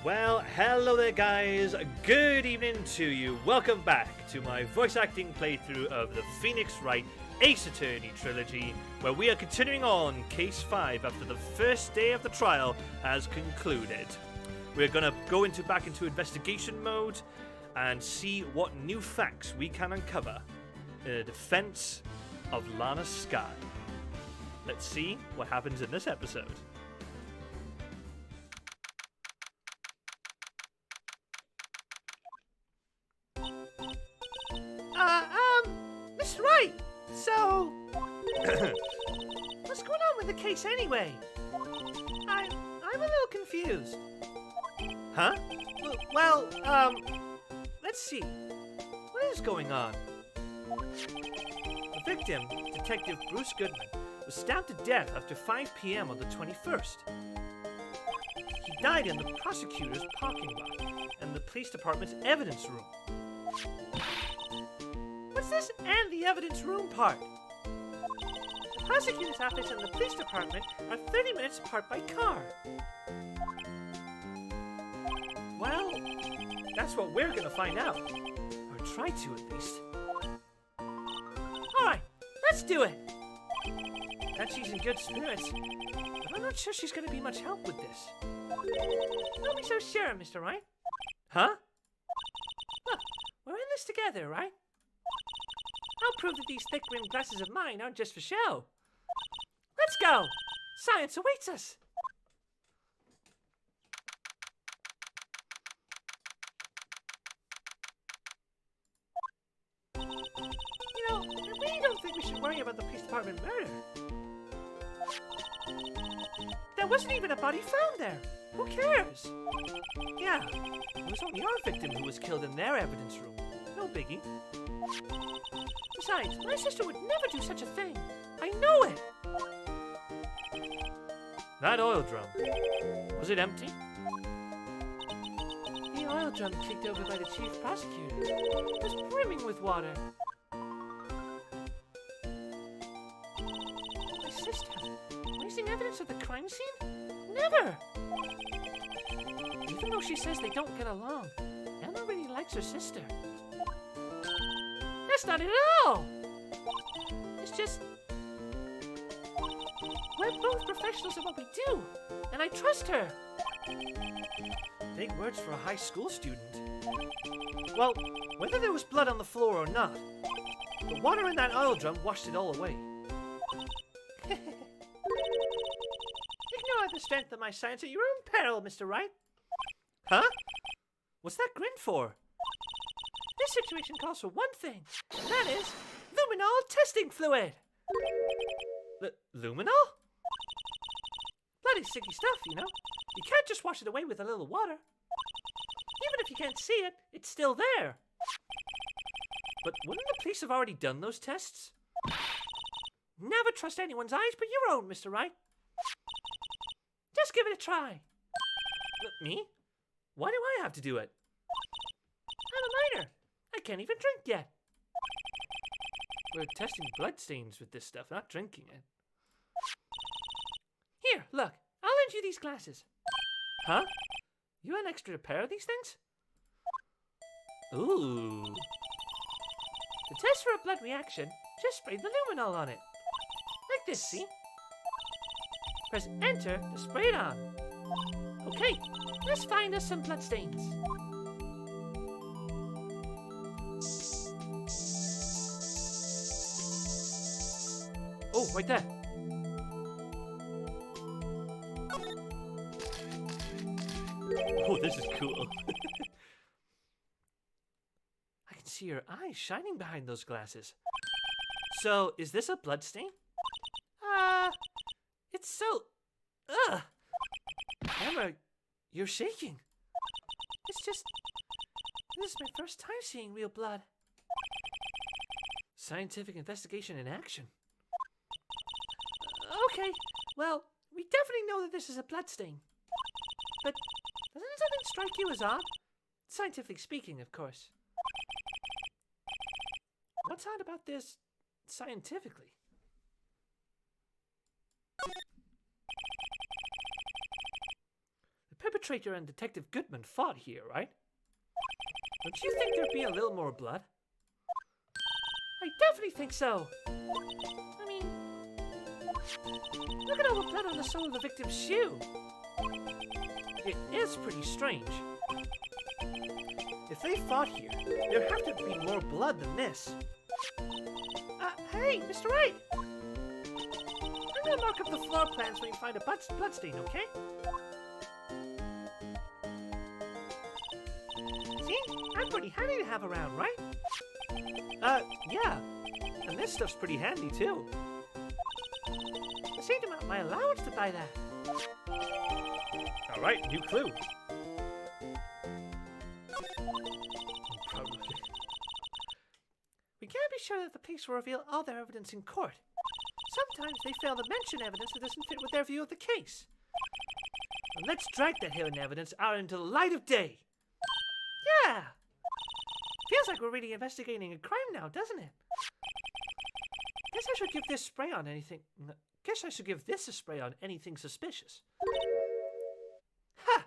Well, hello there guys, good evening to you. Welcome back to my voice acting playthrough of the Wright Ace Attorney Trilogy, where we are continuing on Case 5 after the first day of the trial has concluded. We're going to go back into investigation mode and see what new facts we can uncover in the defense of Lana Skye. Let's see what happens in this episode. Mr. Wright, so... what's going on with the case anyway? I'm a little confused. Huh? Well, let's see. What is going on? The victim, Detective Bruce Goodman, was stabbed to death after 5 p.m. on the 21st. He died in the prosecutor's parking lot and the police department's evidence room. What's this and the evidence room part? The prosecutor's office and the police department are 30 minutes apart by car. Well, that's what we're gonna find out. Or try to, at least. Alright, let's do it! And she's in good spirits, but I'm not sure she's gonna be much help with this. Don't be so sure, Mr. Wright. Huh? Look, we're in this together, right? I'll prove that these thick-rimmed glasses of mine aren't just for show. Let's go! Science awaits us! You know, I really don't think we should worry about the police department murder. There wasn't even a body found there. Who cares? Yeah, it was only our victim who was killed in their evidence room. No biggie. Besides, my sister would never do such a thing. I know it! That oil drum, was it empty? The oil drum kicked over by the chief prosecutor was brimming with water. My sister? Raising evidence of the crime scene? Never! Even though she says they don't get along, Emma really likes her sister. That's not it at all! It's just... we're both professionals at what we do, and I trust her. Big words for a high school student. Well, whether there was blood on the floor or not, the water in that oil drum washed it all away. Ignore the strength of my science at your own peril, Mr. Wright. Huh? What's that grin for? This situation calls for one thing, and that is luminol testing fluid. Luminol? Bloody sticky stuff, you know. You can't just wash it away with a little water. Even if you can't see it, it's still there. But wouldn't the police have already done those tests? Never trust anyone's eyes but your own, Mr. Wright. Just give it a try. Me? Why do I have to do it? I'm a minor. I can't even drink yet. We're testing bloodstains with this stuff, not drinking it. Here, look. I'll lend you these glasses. Huh? You had an extra pair of these things? Ooh. To test for a blood reaction, just spray the luminol on it. Like this, see? Press enter to spray it on. Okay, let's find us some bloodstains. Oh, right there. Oh, this is cool. I can see your eyes shining behind those glasses. So, is this a bloodstain? It's so... Emma, you're shaking. It's just... this is my first time seeing real blood. Scientific investigation in action. Okay, well, we definitely know that this is a bloodstain. But doesn't something strike you as odd? Scientifically speaking, of course. What's odd about this scientifically? perpetrator and Detective Goodman fought here, right? Don't you think there'd be a little more blood? I definitely think so. I mean, look at all the blood on the sole of the victim's shoe. It is pretty strange. If they fought here, there'd have to be more blood than this. Hey, Mr. Wright! I'm gonna mark up the floor plans when you find a bloodstain, okay? See? I'm pretty handy to have around, right? Yeah. And this stuff's pretty handy, too. I saved him out my allowance to buy that. Alright, new clue. We can't be sure that the police will reveal all their evidence in court. Sometimes they fail to mention evidence that doesn't fit with their view of the case. And let's drag that hidden evidence out into the light of day. Yeah! Feels like we're really investigating a crime now, doesn't it? Guess I should give this a spray on anything suspicious. Ha!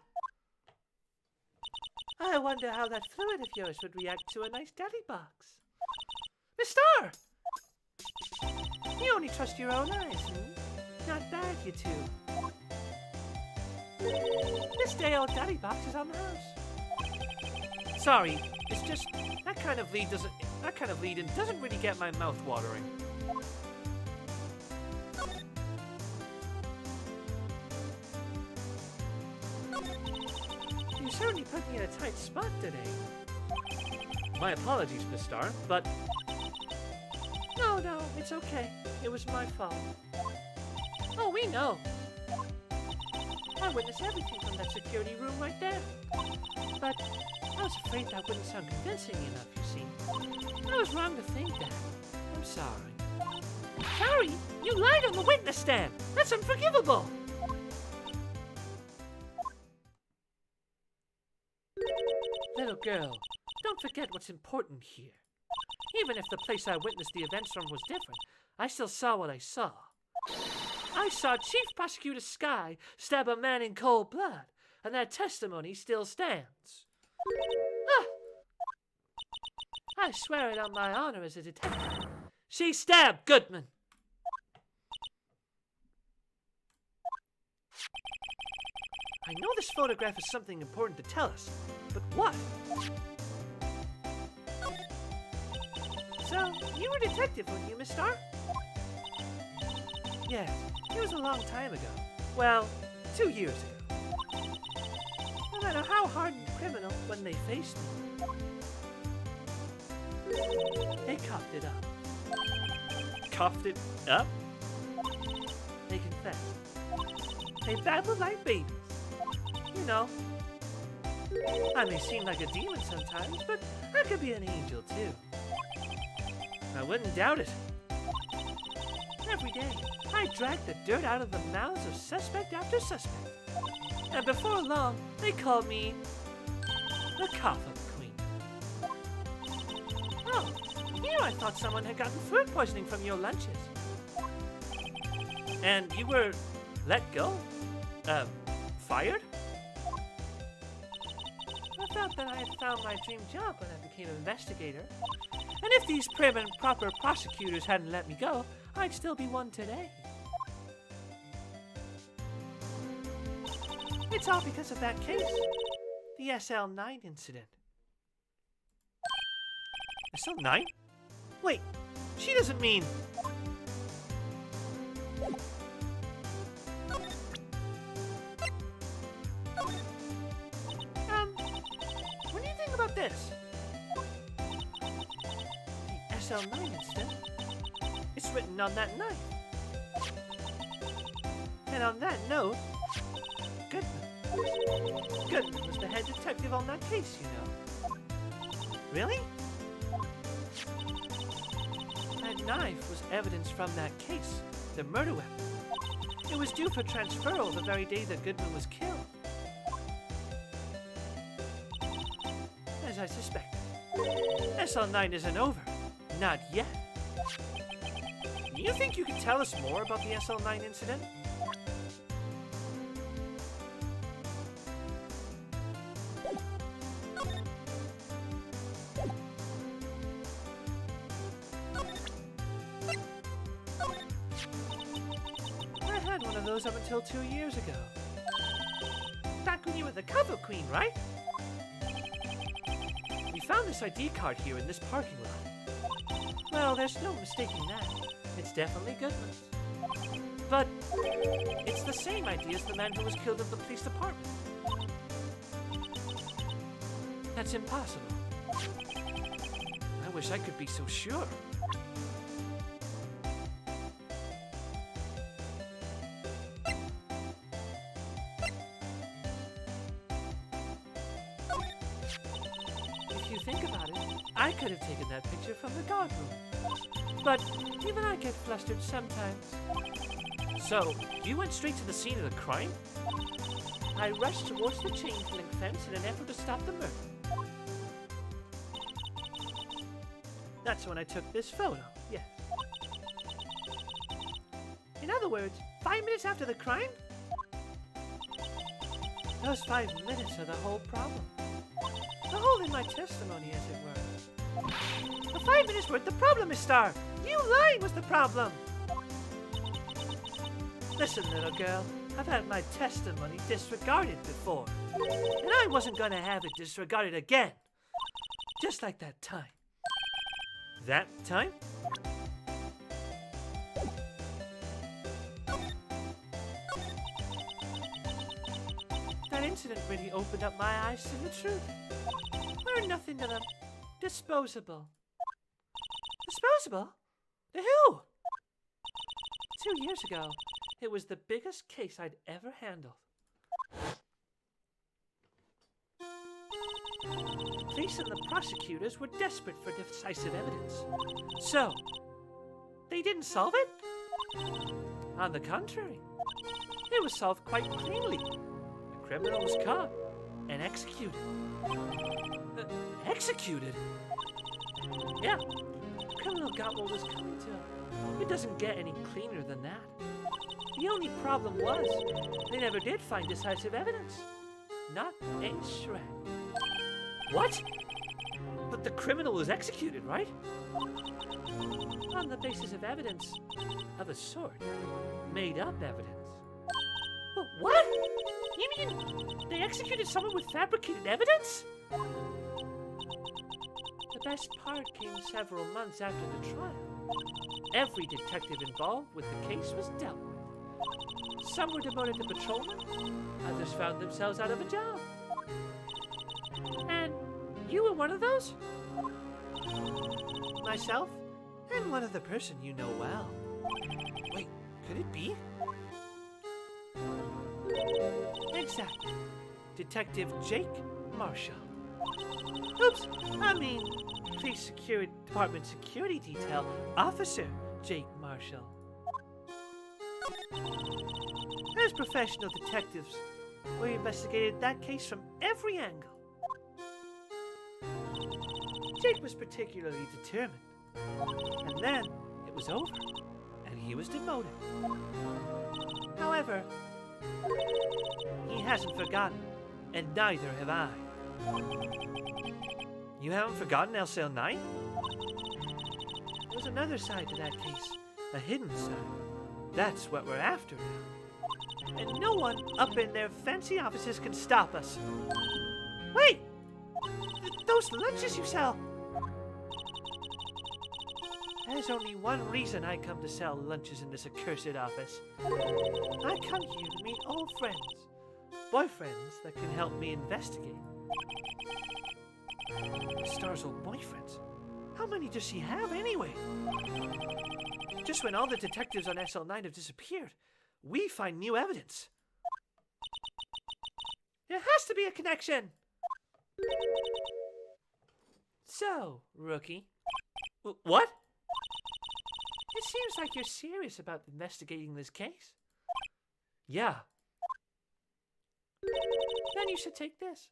I wonder how that fluid of yours would react to a nice daddy box. Mister! You only trust your own eyes, Not bad, you two. This day old daddy box is on the house. Sorry, it's just that kind of lead-in doesn't really get my mouth watering. You certainly put me in a tight spot today. My apologies, Miss Starr, but No, it's okay. It was my fault. Oh, we know. I witnessed everything from that security room right there. But I was afraid that wouldn't sound convincing enough, you see. I was wrong to think that. I'm sorry. Sorry? You lied on the witness stand! That's unforgivable! Little girl, don't forget what's important here. Even if the place I witnessed the events from was different, I still saw what I saw. I saw Chief Prosecutor Sky stab a man in cold blood, and that testimony still stands. I swear it on my honor as a detective. She stabbed Goodman. I know this photograph is something important to tell us, but what? So, you were a detective, weren't you, Miss Starr? Yes, it was a long time ago. Well, 2 years ago. No matter how hardened criminal, when they faced me, they coughed it up. Coughed it up? They confessed. They babbled like babies. You know, I may seem like a demon sometimes, but I could be an angel too. I wouldn't doubt it. Every day, I dragged the dirt out of the mouths of suspect after suspect. And before long, they called me the Cough-Up Queen. Oh, here I thought someone had gotten food poisoning from your lunches. And you were let go? Fired? I felt that I had found my dream job when I became an investigator. And if these prim and proper prosecutors hadn't let me go, I'd still be one today. It's all because of that case. The SL9 incident. SL9? Wait, she doesn't mean... What do you think about this? The SL9 incident? It's written on that knife. And on that note, Goodman was the head detective on that case, you know. Really? That knife was evidence from that case, the murder weapon. It was due for transferal the very day that Goodman was killed. As I suspected, SL9 isn't over. Not yet. You think you could tell us more about the SL9 incident? those up until 2 years ago. Back when you were the cover queen, right? We found this ID card here in this parking lot. Well, there's no mistaking that. It's definitely Goodman's. But it's the same ID as the man who was killed in the police department. That's impossible. I wish I could be so sure. If you think about it, I could have taken that picture from the guard room. But even I get flustered sometimes. So, you went straight to the scene of the crime? I rushed towards the chain link fence in an effort to stop the murder. That's when I took this photo, yes. In other words, 5 minutes after the crime? Those 5 minutes are the whole problem. The hole in my testimony, as it were. The 5 minutes weren't the problem, Miss Star. You lying was the problem. Listen, little girl, I've had my testimony disregarded before. And I wasn't gonna have it disregarded again. Just like that time. That time? That incident really opened up my eyes to the truth. We're nothing to them. Disposable. Disposable? To who? 2 years ago, it was the biggest case I'd ever handled. The police and the prosecutors were desperate for decisive evidence. So, they didn't solve it? On the contrary, it was solved quite cleanly. The criminal was caught and executed. Executed? Yeah, the criminal got what was coming to him. It doesn't get any cleaner than that. The only problem was, they never did find decisive evidence. Not a shred. What? But the criminal was executed, right? On the basis of evidence of a sort. Made up evidence. But what? You mean they executed someone with fabricated evidence? The best part came several months after the trial. Every detective involved with the case was dealt with. Some were demoted to patrolmen, others found themselves out of a job. And you were one of those? Myself? I'm one of the person you know well. Wait, could it be? Exactly. Detective Jake Marshall. Oops, I mean, Police Department Security Detail Officer Jake Marshall. As professional detectives, we investigated that case from every angle. Jake was particularly determined. And then it was over, and he was demoted. However, he hasn't forgotten, and neither have I. You haven't forgotten LCL9? There's another side to that case, a hidden side. That's what we're after now. And no one up in their fancy offices can stop us. Wait! Those lunches you sell! There's only one reason I come to sell lunches in this accursed office. I come here to meet old friends. Boyfriends that can help me investigate. Star's old boyfriends? How many does she have anyway? Just when all the detectives on SL9 have disappeared, we find new evidence. There has to be a connection! So, rookie. What? It seems like you're serious about investigating this case. Yeah. Then you should take this.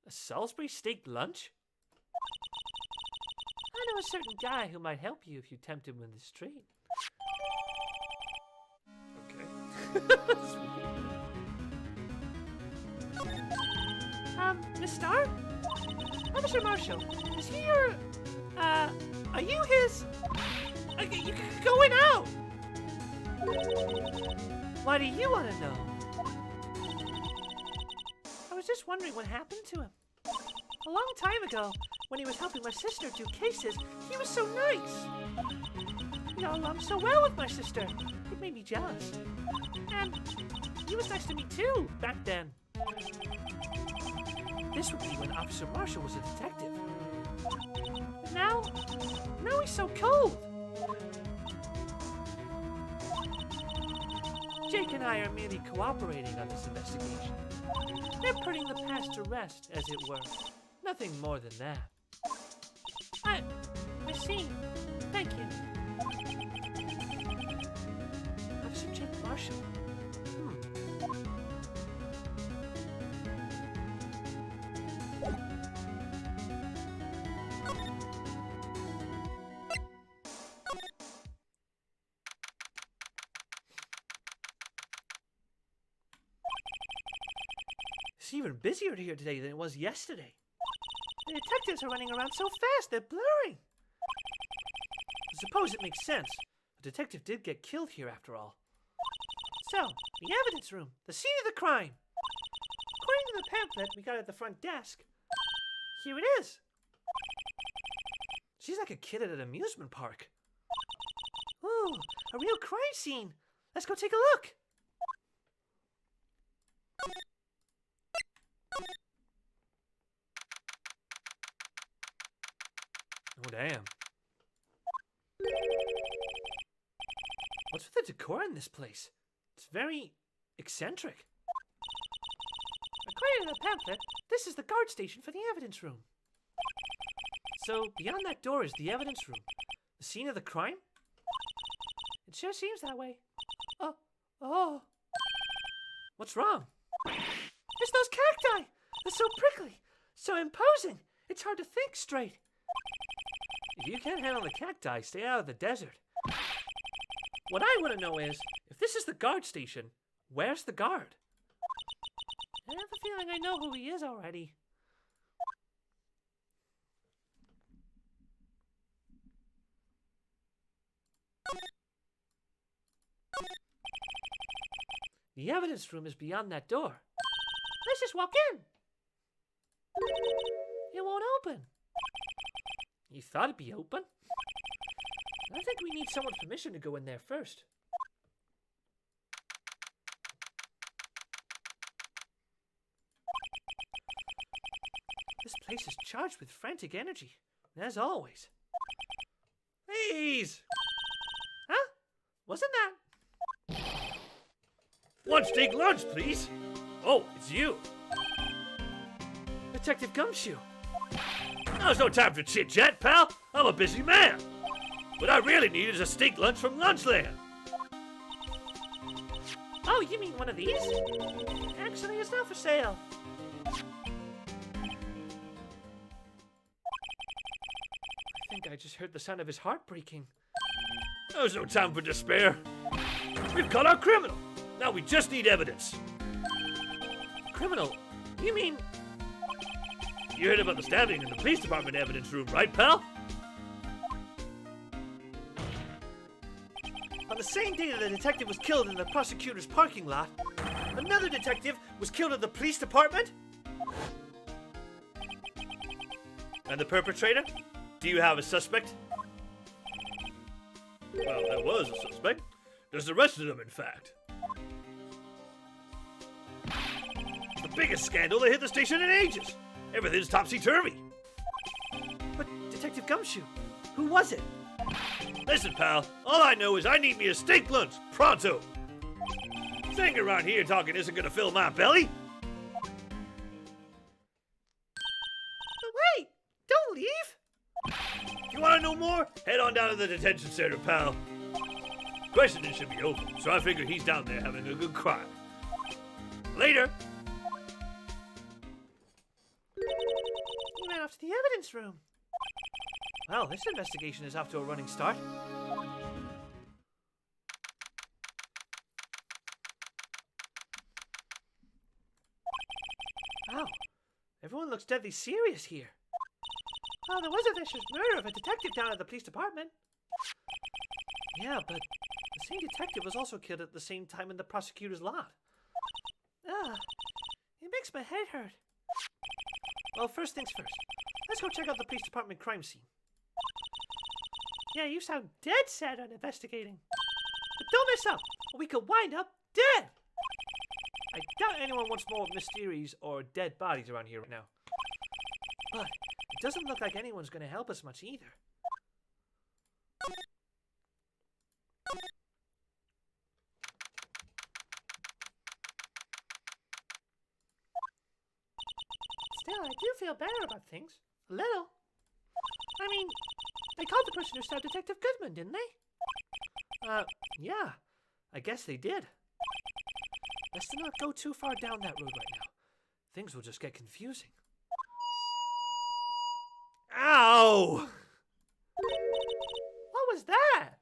A Salisbury steak lunch? I know a certain guy who might help you if you tempt him in the street. Okay. Miss Star? Officer Marshall, is he your, are you his, you going out? Why do you want to know? I was just wondering what happened to him. A long time ago, when he was helping my sister do cases, he was so nice. He got along so well with my sister. It made me jealous. And he was nice to me too, back then. This would be when Officer Marshall was a detective. But now he's so cold. Jake and I are merely cooperating on this investigation. They're putting the past to rest, as it were. Nothing more than that. I see. Thank you. Officer Jake Marshall. It's even busier here today than it was yesterday. The detectives are running around so fast, they're blurring. I suppose it makes sense. A detective did get killed here after all. So, the evidence room, the scene of the crime. According to the pamphlet we got at the front desk, here it is. She's like a kid at an amusement park. Ooh, a real crime scene. Let's go take a look. Oh, damn. What's with the decor in this place? It's very eccentric. According to the pamphlet, this is the guard station for the evidence room. So, beyond that door is the evidence room. The scene of the crime? It sure seems that way. Oh. What's wrong? It's those cacti! They're so prickly, so imposing. It's hard to think straight. If you can't handle the cacti, stay out of the desert. What I want to know is, if this is the guard station, where's the guard? I have a feeling I know who he is already. The evidence room is beyond that door. Let's just walk in. It won't open. You thought it'd be open? I think we need someone's permission to go in there first. This place is charged with frantic energy, as always. Please! Huh? Wasn't that? One steak lunch, please. Oh, it's you. Detective Gumshoe. Now's no time for chit-chat, pal. I'm a busy man. What I really need is a steak lunch from Lunchland. Oh, you mean one of these? Actually, it's not for sale. I think I just heard the sound of his heart breaking. There's no time for despair. We've caught our criminal. Now we just need evidence. Criminal? You mean... You heard about the stabbing in the police department evidence room, right, pal? On the same day that the detective was killed in the prosecutor's parking lot, another detective was killed in the police department? And the perpetrator? Do you have a suspect? Well, there was a suspect. There's the rest of them, in fact. It's the biggest scandal that hit the station in ages. Everything's topsy-turvy. But Detective Gumshoe, who was it? Listen, pal, all I know is I need me a steak lunch, pronto. Staying around here talking isn't gonna fill my belly. But wait, don't leave. If you wanna know more, head on down to the detention center, pal. Questioning should be over, so I figure he's down there having a good cry. Later. He ran off to the evidence room. Well, this investigation is off to a running start. Wow, everyone looks deadly serious here. Oh, there was a vicious murder of a detective down at the police department. Yeah, but the same detective was also killed at the same time in the prosecutor's lot. It makes my head hurt. Well, first things first. Let's go check out the police department crime scene. Yeah, you sound dead set on investigating. But don't mess up, or we could wind up dead! I doubt anyone wants more mysteries or dead bodies around here right now. But it doesn't look like anyone's going to help us much either. Still, I do feel better about things. A little. I mean, they called the person who stabbed Detective Goodman, didn't they? Yeah. I guess they did. Let's not go too far down that road right now. Things will just get confusing. Ow! What was that?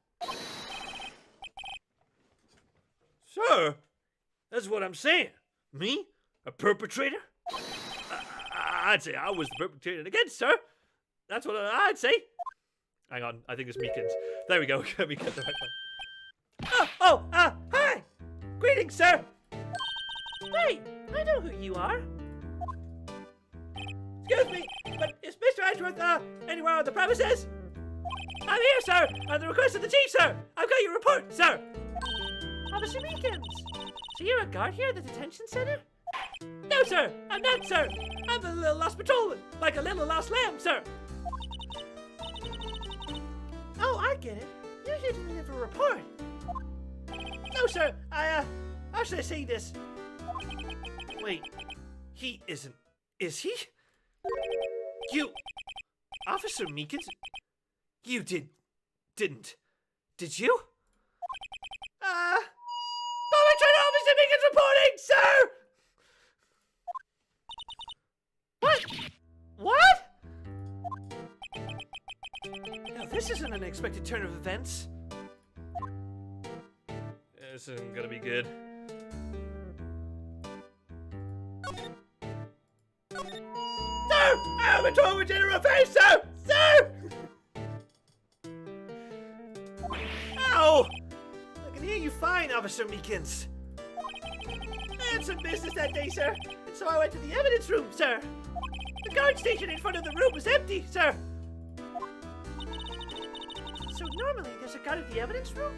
Sir, that's what I'm saying. Me? A perpetrator? I'd say I was the perpetrator again, sir. That's what I'd say. Hang on, I think it's Meekins. There we go. Let me get the right one. Hi! Greetings, sir! Wait, I know who you are. Excuse me, but is Mr. Edgeworth, anywhere on the premises? I'm here, sir, on the request of the chief, sir. I've got your report, sir. Officer Meekins. So you're a guard here at the detention center? No, sir, I'm not, sir. I'm a little lost patrolman, like a little lost lamb, sir. Oh, I get it. You're here to deliver a report. No, sir, how should I say this? Wait, he isn't, is he? You, Officer Meekins? You didn't, did you? Perpetrator Officer Meekins reporting, sir! What? Now, this isn't an unexpected turn of events. This isn't gonna be good. Sir! I'm a total general face, sir! Sir! Ow! I can hear you fine, Officer Meekins. I had some business that day, sir, and so I went to the evidence room, sir. The guard station in front of the room was empty, sir. So normally there's a guard at the evidence room?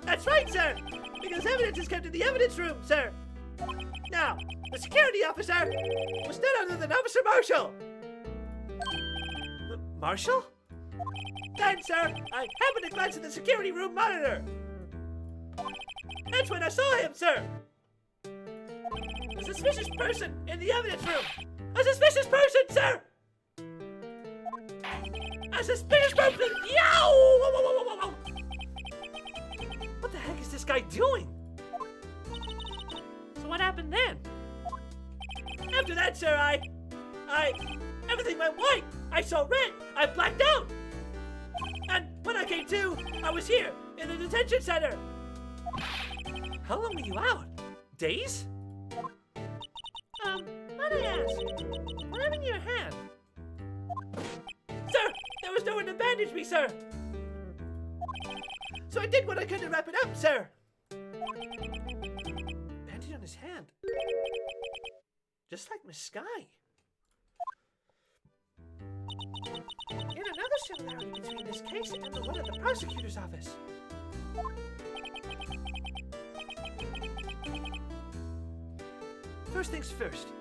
That's right, sir, because evidence is kept in the evidence room, sir. Now, the security officer was none other than Officer Marshall. Marshall? Then, sir, I happened to glance at the security room monitor. That's when I saw him, sir. A suspicious person in the evidence room. A suspicious person, sir. A suspicious person. Yow! Whoa, whoa, whoa, whoa, whoa. What the heck is this guy doing? So what happened then? After that, sir, everything went white. I saw red. I blacked out. And when I came to, I was here in the detention center. How long were you out? Days? Might I ask, what happened to your hand? Sir, there was no one to bandage me, sir. So I did what I could to wrap it up, sir. Bandage on his hand. Just like Miss Sky. Yet another similarity between this case and the one at the prosecutor's office. First things first.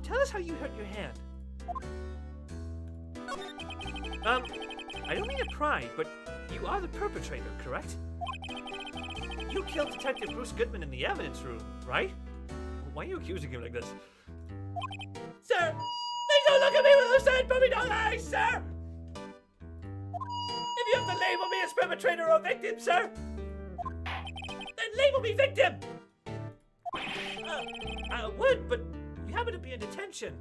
Tell us how you hurt your hand. I don't mean to pry, but you are the perpetrator, correct? You killed Detective Bruce Goodman in the evidence room, right? Why are you accusing him like this? Sir! Please don't look at me with those sad puppy dog eyes, sir! If you have to label me as perpetrator or victim, sir, then label me victim! I would, but you happen to be in detention,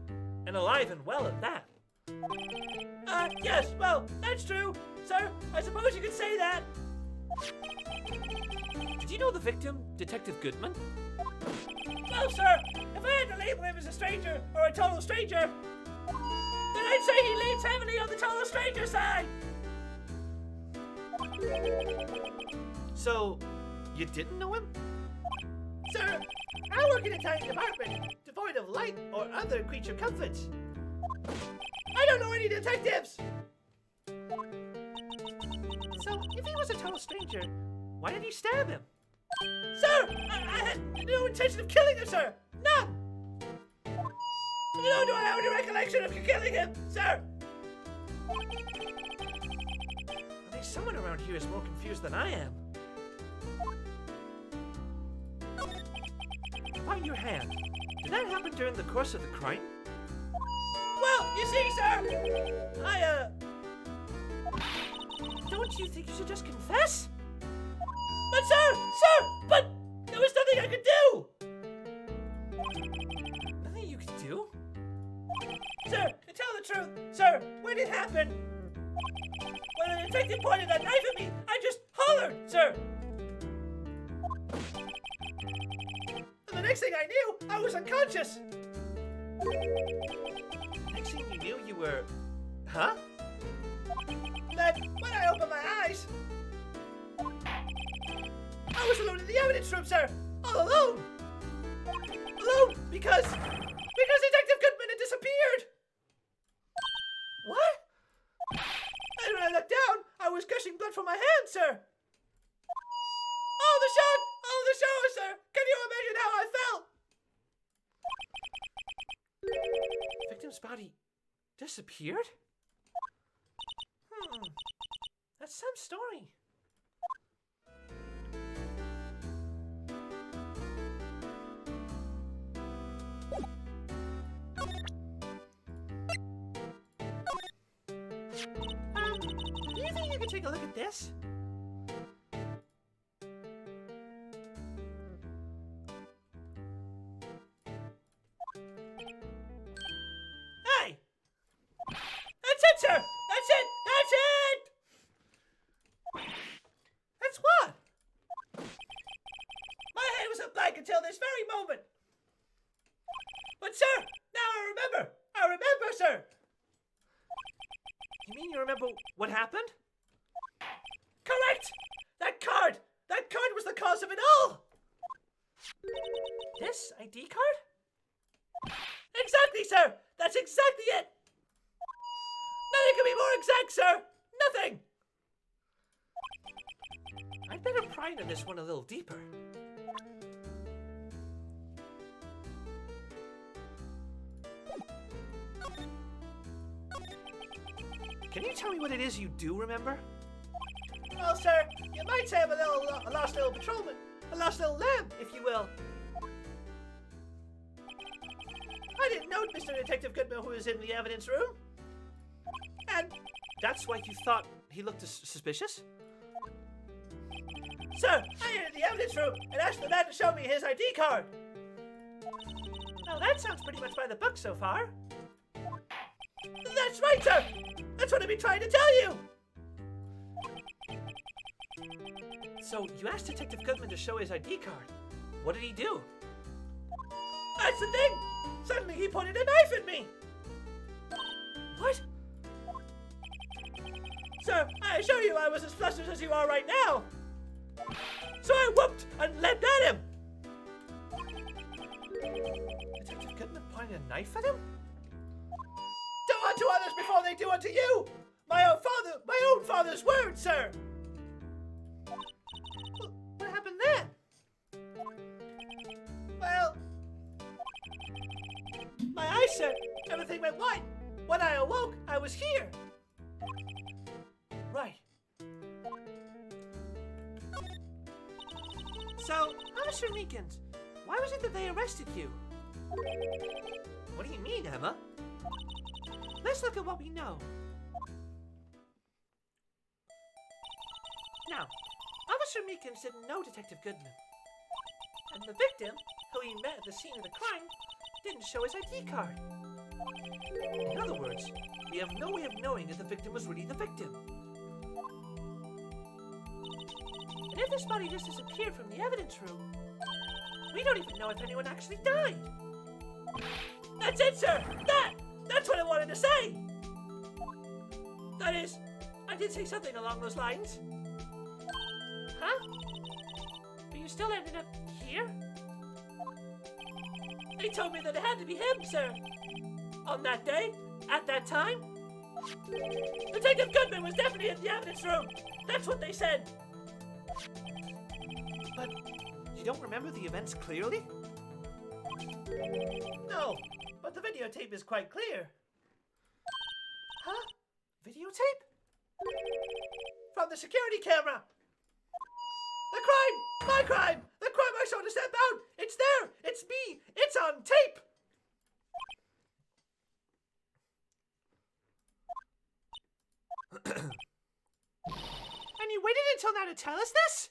and alive and well at that. Yes, well, that's true, sir. I suppose you could say that. Did you know the victim, Detective Goodman? No, sir. If I had to label him as a stranger or a total stranger, then I'd say he leans heavily on the total stranger side. So, you didn't know him? Sir, I work in a tiny department devoid of light or other creature comforts. I don't know any detectives! So, if he was a total stranger, why did you stab him? Sir! I had no intention of killing him, sir! None! Nor do I have any recollection of killing him, sir! I think someone around here is more confused than I am. About your hand, did that happen during the course of the crime? Well, you see, sir, Don't you think you should just confess? But but there was nothing I could do! Nothing you could do? Sir, to tell the truth, sir, when it happened, when the detective pointed that knife at me, I just hollered, sir! And the next thing I knew, I was unconscious! Next thing you knew, you were... Huh? Then, when I opened my eyes, I was alone in the evidence room, sir! All alone! Alone because Detective Goodman had disappeared! What? And when I looked down, I was gushing blood from my hand, sir! Oh, the shock! Oh, the show, sir! Can you imagine how I felt? The victim's body disappeared? That's some story. Do you think you can take a look at this? Hey! That's it, sir! That's it! That's it! That's what? My head was a blank until this very moment. But, sir, now I remember! I remember, sir! You mean you remember what happened? Correct! That card! That card was the cause of it all! This ID card? Exactly, sir! That's exactly it! Nothing could be more exact, sir! Nothing! I'd better pry into this one a little deeper. Can you tell me what it is you do remember? Well, sir, you might say I'm a lost little patrolman. A lost little lamb, if you will. I didn't know Mr. Detective Goodman who was in the evidence room. And, That's why you thought he looked suspicious? sir, I entered the evidence room and asked the man to show me his ID card. Now that sounds pretty much by the book so far. That's right, sir! That's what I've been trying to tell you! So, you asked Detective Goodman to show his ID card. What did he do? That's the thing! Suddenly he pointed a knife at me! What? Sir, I assure you I was as flustered as you are right now! So I whooped and leapt at him! Detective Goodman pointed a knife at him? Do unto others before they do unto you! My own father's word, sir! What happened then? Well, my eyes, sir, everything went white. When I awoke, I was here. Right. So, Officer Meekins, why was it that they arrested you? What do you mean, Emma? Let's look at what we know. Now, Officer Meekins didn't know Detective Goodman. And the victim, who he met at the scene of the crime, didn't show his ID card. In other words, we have no way of knowing if the victim was really the victim. And if this body just disappeared from the evidence room, we don't even know if anyone actually died. That's it, sir! That's what I wanted to say! That is, I did say something along those lines. Huh? you still ended up here? They told me that it had to be him, sir. On that day, at that time, Detective Goodman was definitely in the evidence room. That's what they said. But you don't remember the events clearly? No, but the videotape is quite clear. Huh? Videotape? From the security camera. The crime! My crime! The crime I saw to step out! It's there! It's me! It's on tape! And you waited until now to tell us this?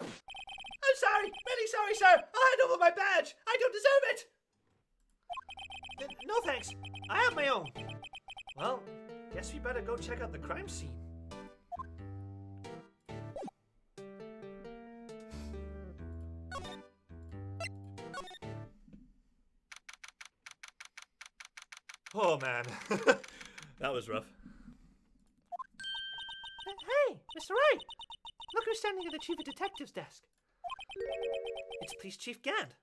I'm sorry! Really sorry, sir! I'll hand over my badge! I don't deserve it! No thanks. I have my own. Well, guess we better go check out the crime scene. Oh man, that was rough. Hey, Mr. Wright! Look who's standing at the Chief of Detectives desk. It's Police Chief Gant.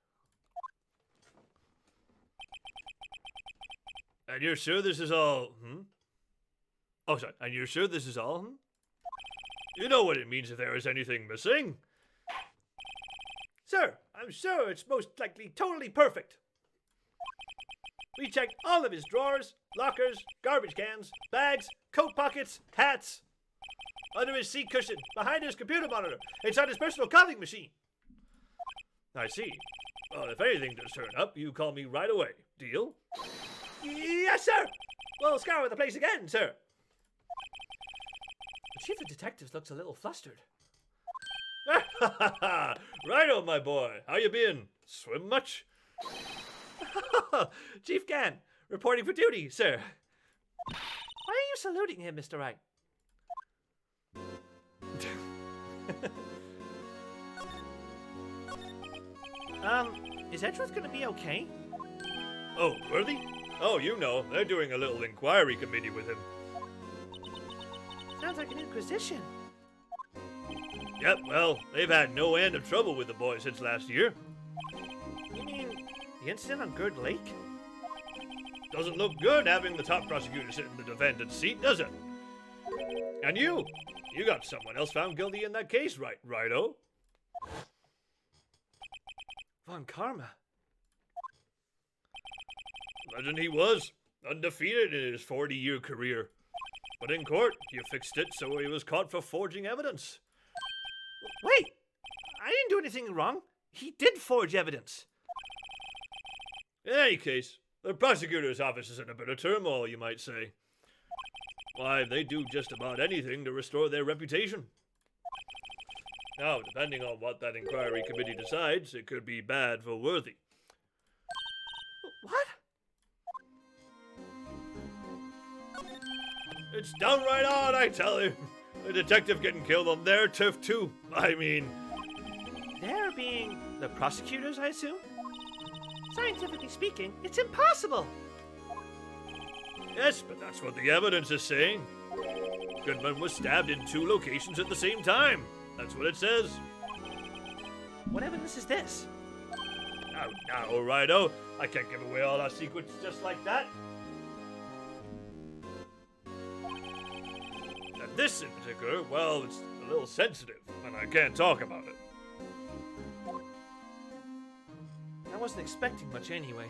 And you're sure this is all, Oh, sorry. And you're sure this is all, You know what it means if there is anything missing. Sir, I'm sure it's most likely totally perfect. We checked all of his drawers, lockers, garbage cans, bags, coat pockets, hats. Under his seat cushion, behind his computer monitor, inside his personal coffee machine. I see. Well, if anything does turn up, you call me right away. Deal? Yes, sir! We'll scour the place again, sir. The Chief of Detectives looks a little flustered. Righto, my boy. How you been? Swim much? Chief Gant, reporting for duty, sir. Why are you saluting him, Mr. Wright? Is Edgeworth gonna be okay? Oh, Worthy? Oh, you know, they're doing a little inquiry committee with him. Sounds like an inquisition. Yep, well, they've had no end of trouble with the boy since last year. You mean the incident on Gerd Lake? Doesn't look good having the top prosecutor sit in the defendant's seat, does it? And you got someone else found guilty in that case, righto? Von Karma. Legend he was, undefeated in his 40-year career. But in court, you fixed it so he was caught for forging evidence. Wait! I didn't do anything wrong. He did forge evidence. In any case, the prosecutor's office is in a bit of turmoil, you might say. Why, they do just about anything to restore their reputation. Now, depending on what that inquiry committee decides, it could be bad for Worthy. What? It's downright odd, I tell you. The detective getting killed on their turf, too. I mean... They're being the prosecutors, I assume? Scientifically speaking, it's impossible! Yes, but that's what the evidence is saying. Goodman was stabbed in 2 locations at the same time. That's what it says. What evidence is this? Now, righto. I can't give away all our secrets just like that. And this in particular, well, it's a little sensitive, and I can't talk about it. I wasn't expecting much anyway.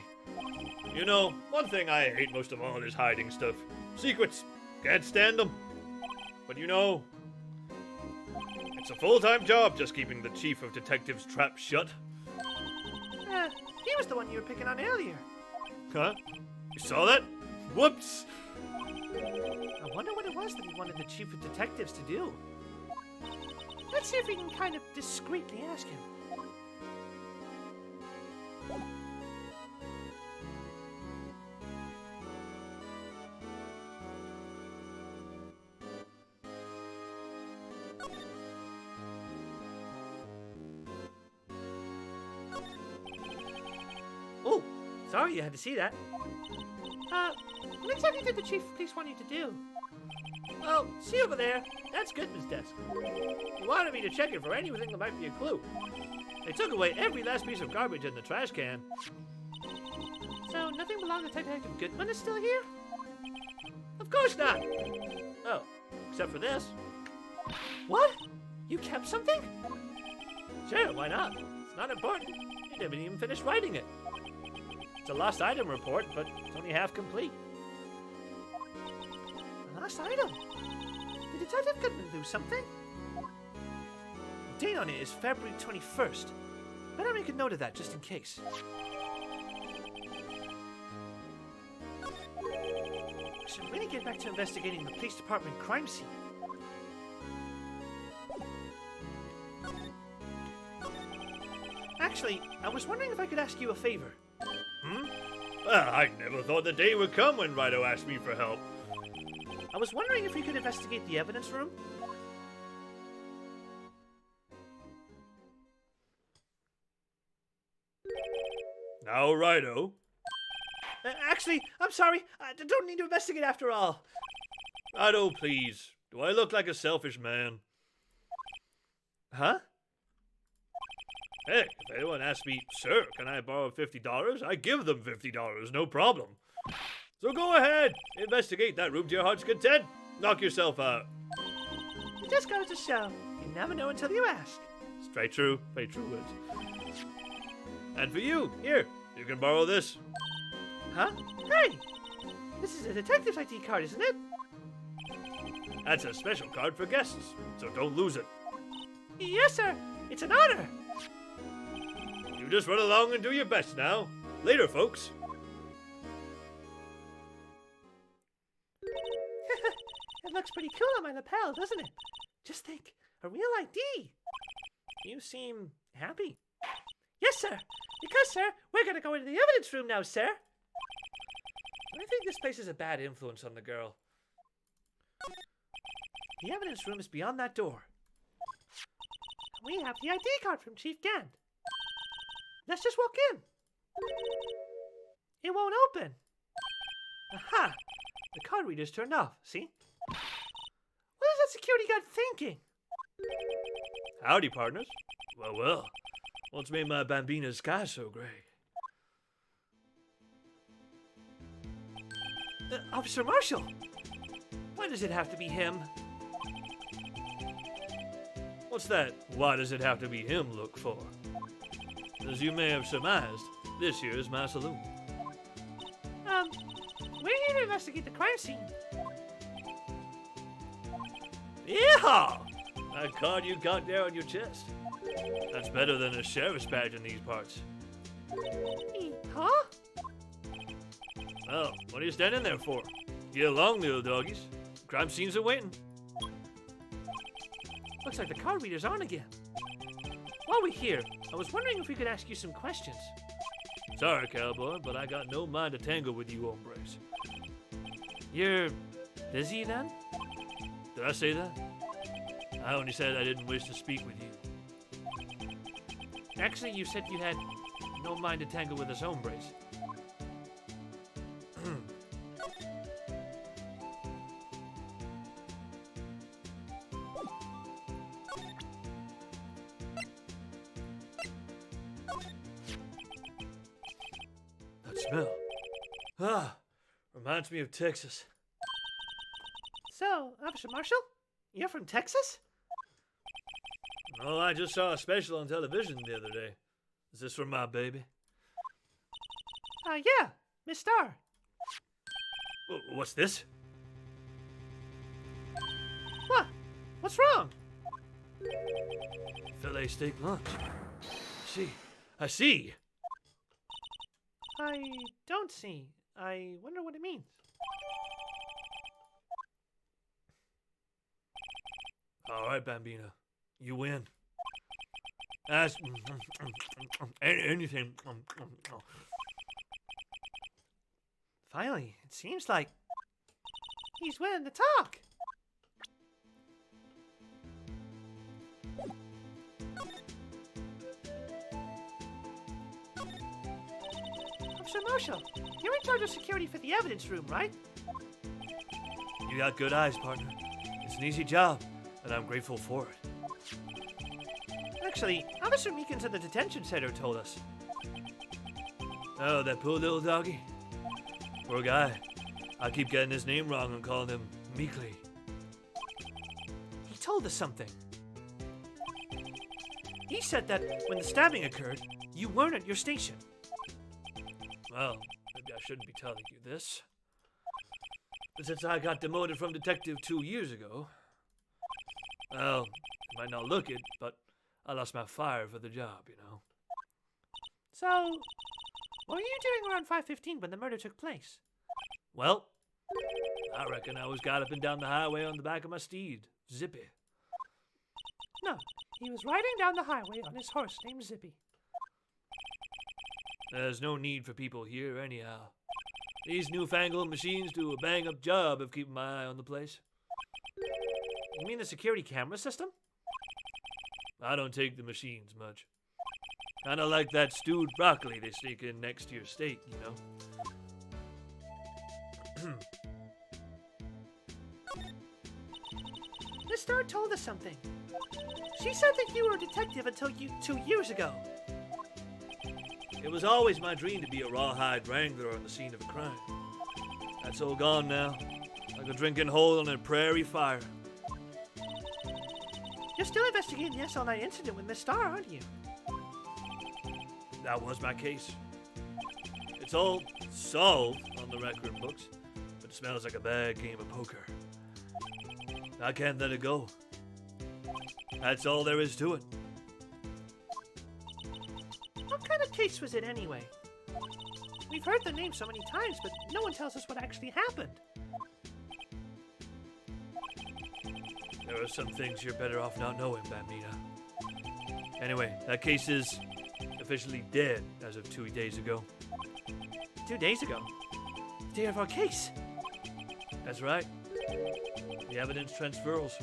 You know, one thing I hate most of all is hiding stuff. Secrets. Can't stand them. But you know, it's a full-time job just keeping the chief of detectives trap shut. He was the one you were picking on earlier. Huh? You saw that? Whoops! I wonder what it was that he wanted the chief of detectives to do. Let's see if we can kind of discreetly ask him. Oh, sorry you had to see that. What exactly did the chief of police want you to do? Well, see over there. That's Goodman's desk. He wanted me to check it for anything that might be a clue. They took away every last piece of garbage in the trash can. So nothing belonging to Detective Goodman is still here? Of course not! Oh, except for this. What? You kept something? Sure, why not? It's not important. You didn't even finish writing it. It's a lost item report, but it's only half complete. A lost item? Did Detective Goodman lose something? The date on it is February 21st. Better make a note of that just in case. I should really get back to investigating the police department crime scene. Actually, I was wondering if I could ask you a favor. Well, I never thought the day would come when Righto asked me for help. I was wondering if you could investigate the evidence room. Now, Righto. Actually, I'm sorry. I don't need to investigate after all. Righto, please. Do I look like a selfish man? Huh? Hey, if anyone asks me, sir, can I borrow $50? I give them $50, no problem. So go ahead, investigate that room to your heart's content. Knock yourself out. It just goes to show, you never know until you ask. Straight true, very true words. And for you, here, you can borrow this. Huh? Hey! This is a detective's ID card, isn't it? That's a special card for guests, so don't lose it. Yes, sir. It's an honor. You just run along and do your best now. Later, folks. It looks pretty cool on my lapel, doesn't it? Just think, a real ID. You seem happy. Yes, sir. Because, sir, we're gonna go into the evidence room now, sir. I think this place is a bad influence on the girl. The evidence room is beyond that door. We have the ID card from Chief Gant. Let's just walk in. It won't open. Aha! The card reader's turned off, see? What is that security guard thinking? Howdy, partners. Well. What's made my bambina's sky so gray? Officer Marshall! Why does it have to be him? What's that, why does it have to be him look for? As you may have surmised, this here is my saloon. We're here to investigate the crime scene. Yeehaw! That card you got there on your chest. That's better than a sheriff's badge in these parts. Huh? Well, what are you standing there for? Get along, little doggies. Crime scenes are waiting. Looks like the card reader's on again. While we're here, I was wondering if we could ask you some questions. Sorry, cowboy, but I got no mind to tangle with you hombres. You're busy then? Did I say that? I only said I didn't wish to speak with you. Actually, you said you had no mind to tangle with us hombres. That smell. Ah, reminds me of Texas. So, Officer Marshall, you're from Texas? Oh, I just saw a special on television the other day. Is this from my baby? Yeah, Miss Starr. What's this? What? What's wrong? Filet steak lunch. I see. I don't see. I wonder what it means. All right, Bambina. You win. Ask anything. Finally, it seems like He's willing to talk. Officer Marshall, you're in charge of security for the evidence room, right? You got good eyes, partner. It's an easy job. and I'm grateful for it. Actually, Officer Meekins in the detention center told us. Oh, that poor little doggy. Poor guy. I keep getting his name wrong and calling him Meekly. He told us something. He said that when the stabbing occurred, you weren't at your station. Well, maybe I shouldn't be telling you this. But since I got demoted from detective 2 years ago, well, you might not look it, but I lost my fire for the job, you know. So, what were you doing around 5:15 when the murder took place? Well, I reckon I was galloping down the highway on the back of my steed, Zippy. No, he was riding down the highway on his horse named Zippy. There's no need for people here anyhow. These newfangled machines do a bang-up job of keeping my eye on the place. You mean the security camera system? I don't take the machines much. Kinda like that stewed broccoli they sneak in next to your steak, you know? Miss Star told us something. She said that you were a detective until 2 years ago. It was always my dream to be a rawhide wrangler on the scene of a crime. That's all gone now, like a drinking hole in a prairie fire. You're still investigating the SL Night incident with Miss Star, aren't you? That was my case. It's all solved on the record books, but it smells like a bad game of poker. I can't let it go. That's all there is to it. What kind of case was it anyway? We've heard the name so many times, but no one tells us what actually happened. There are some things you're better off not knowing, Bambina. Anyway, that case is officially dead as of 2 days ago. 2 days ago? The day of our case? That's right. The evidence transfers.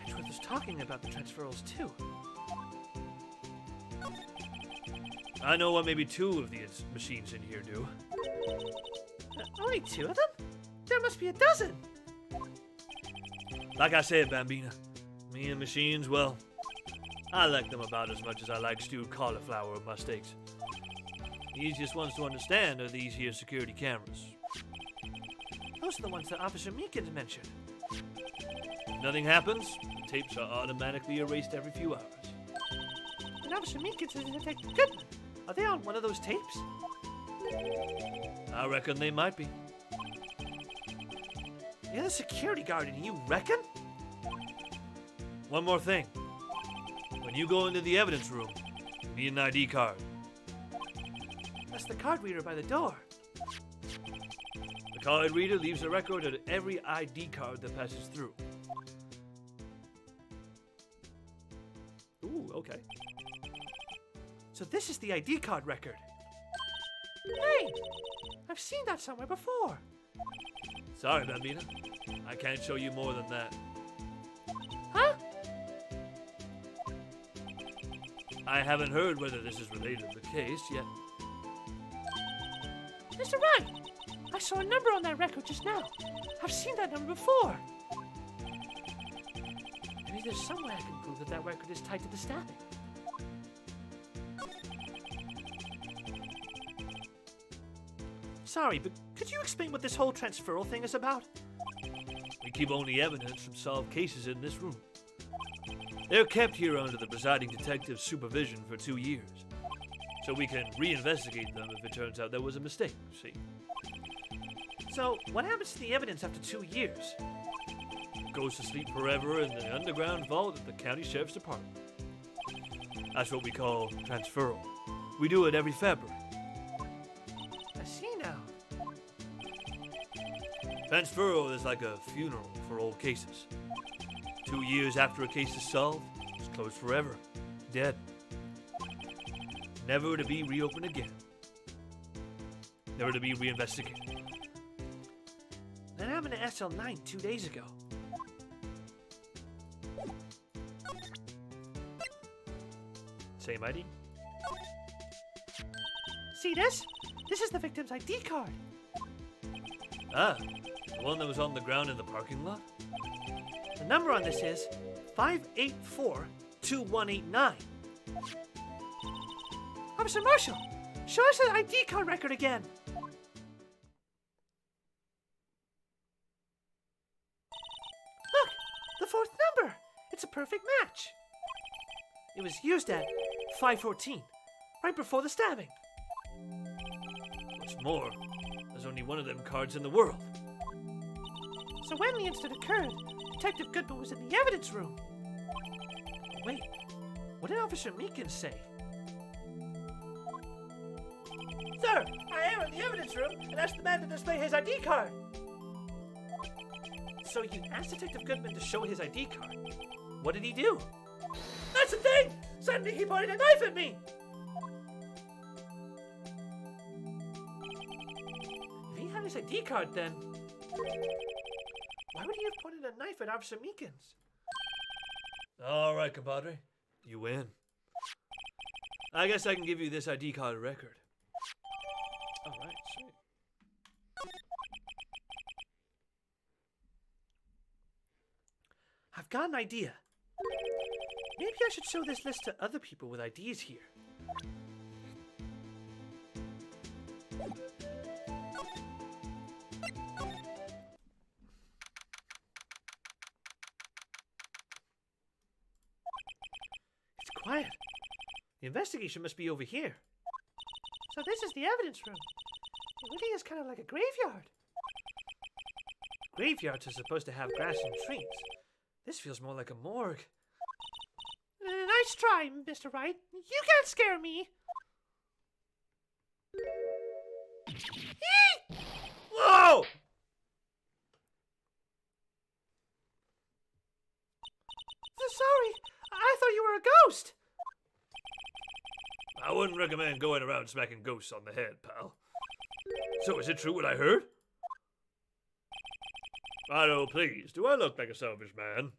Edgeworth was talking about the transferals too. I know what maybe 2 of these machines in here do. Only 2 of them? There must be a dozen! Like I said, Bambina, me and machines, well, I like them about as much as I like stewed cauliflower with my steaks. The easiest ones to understand are these here security cameras. Those are the ones that Officer Meekins mentioned. If nothing happens, the tapes are automatically erased every few hours. And Officer Meekins and Detective Goodman, are they on one of those tapes? I reckon they might be. You're the security guard and you reckon? One more thing. When you go into the evidence room, you need an ID card. That's the card reader by the door. The card reader leaves a record of every ID card that passes through. Ooh, okay. So this is the ID card record. Hey! I've seen that somewhere before. Sorry, Bambina. I can't show you more than that. Huh? I haven't heard whether this is related to the case yet. Mr. Wright! I saw a number on that record just now. I've seen that number before. Maybe there's some way I can prove that that record is tied to the stabbing. Sorry, but could you explain what this whole transferal thing is about? We keep only evidence from solved cases in this room. They're kept here under the presiding detective's supervision for 2 years, so we can reinvestigate them if it turns out there was a mistake, see? So, what happens to the evidence after 2 years? It goes to sleep forever in the underground vault at the county sheriff's department. That's what we call transferal. We do it every February. I see now. Transferal is like a funeral for old cases. 2 years after a case is solved, it's closed forever. Dead. Never to be reopened again. Never to be reinvestigated. That happened to SL9 2 days ago. Same ID? See this? This is the victim's ID card. Ah, the one that was on the ground in the parking lot? The number on this is 584-2189. Officer Marshall, show us the ID card record again. Look, the fourth number. It's a perfect match. It was used at 5:14, right before the stabbing. What's more, there's only one of them cards in the world. So when the incident occurred, Detective Goodman was in the evidence room. Wait, what did Officer Meekins say? Sir, I am in the evidence room and asked the man to display his ID card. So you asked Detective Goodman to show his ID card. What did he do? That's the thing! Suddenly he pointed a knife at me! If he had his ID card, then why would he have pointed a knife at Officer Meekins? All right, compadre. You win. I guess I can give you this ID card record. All right, sweet. I've got an idea. Maybe I should show this list to other people with IDs here. It's quiet. The investigation must be over here. So this is the evidence room. It really is kind of like a graveyard. Graveyards are supposed to have grass and trees. This feels more like a morgue. Nice try, Mr. Wright. You can't scare me. Whoa! Sorry, I thought you were a ghost. I wouldn't recommend going around smacking ghosts on the head, pal. So is it true what I heard? Oh, please, do I look like a selfish man?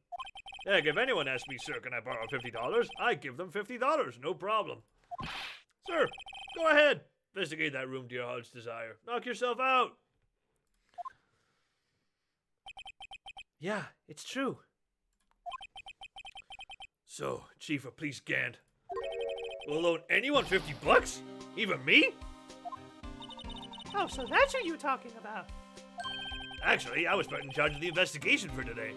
Heck, if anyone asks me, sir, can I borrow $50? I give them $50, no problem. Sir, go ahead. Investigate that room to your heart's desire. Knock yourself out. Yeah, it's true. So, Chief of Police Gant, will loan anyone $50? Even me? Oh, so that's who you were talking about. Actually, I was put in charge of the investigation for today.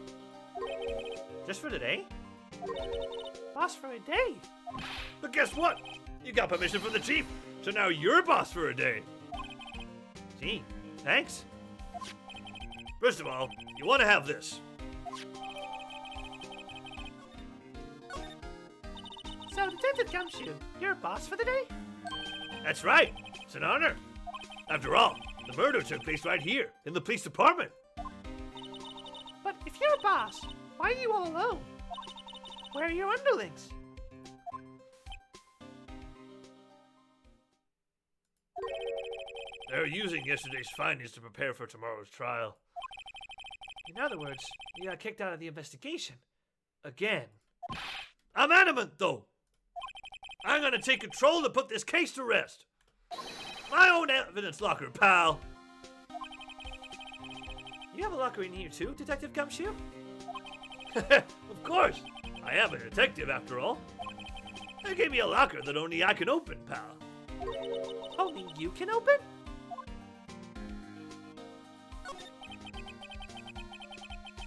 Just for today? Boss for a day. But guess what? You got permission from the chief, so now you're boss for a day. Gee, thanks. First of all, you want to have this. So, Detective Gumshoe, you're a boss for the day? That's right. It's an honor. After all, the murder took place right here, in the police department. But if you're a boss, why are you all alone? Where are your underlings? They're using yesterday's findings to prepare for tomorrow's trial. In other words, you got kicked out of the investigation. Again. I'm adamant, though. I'm gonna take control to put this case to rest. My own evidence locker, pal. You have a locker in here too, Detective Gumshoe? Of course. I am a detective, after all. They gave me a locker that only I can open, pal. Only you can open?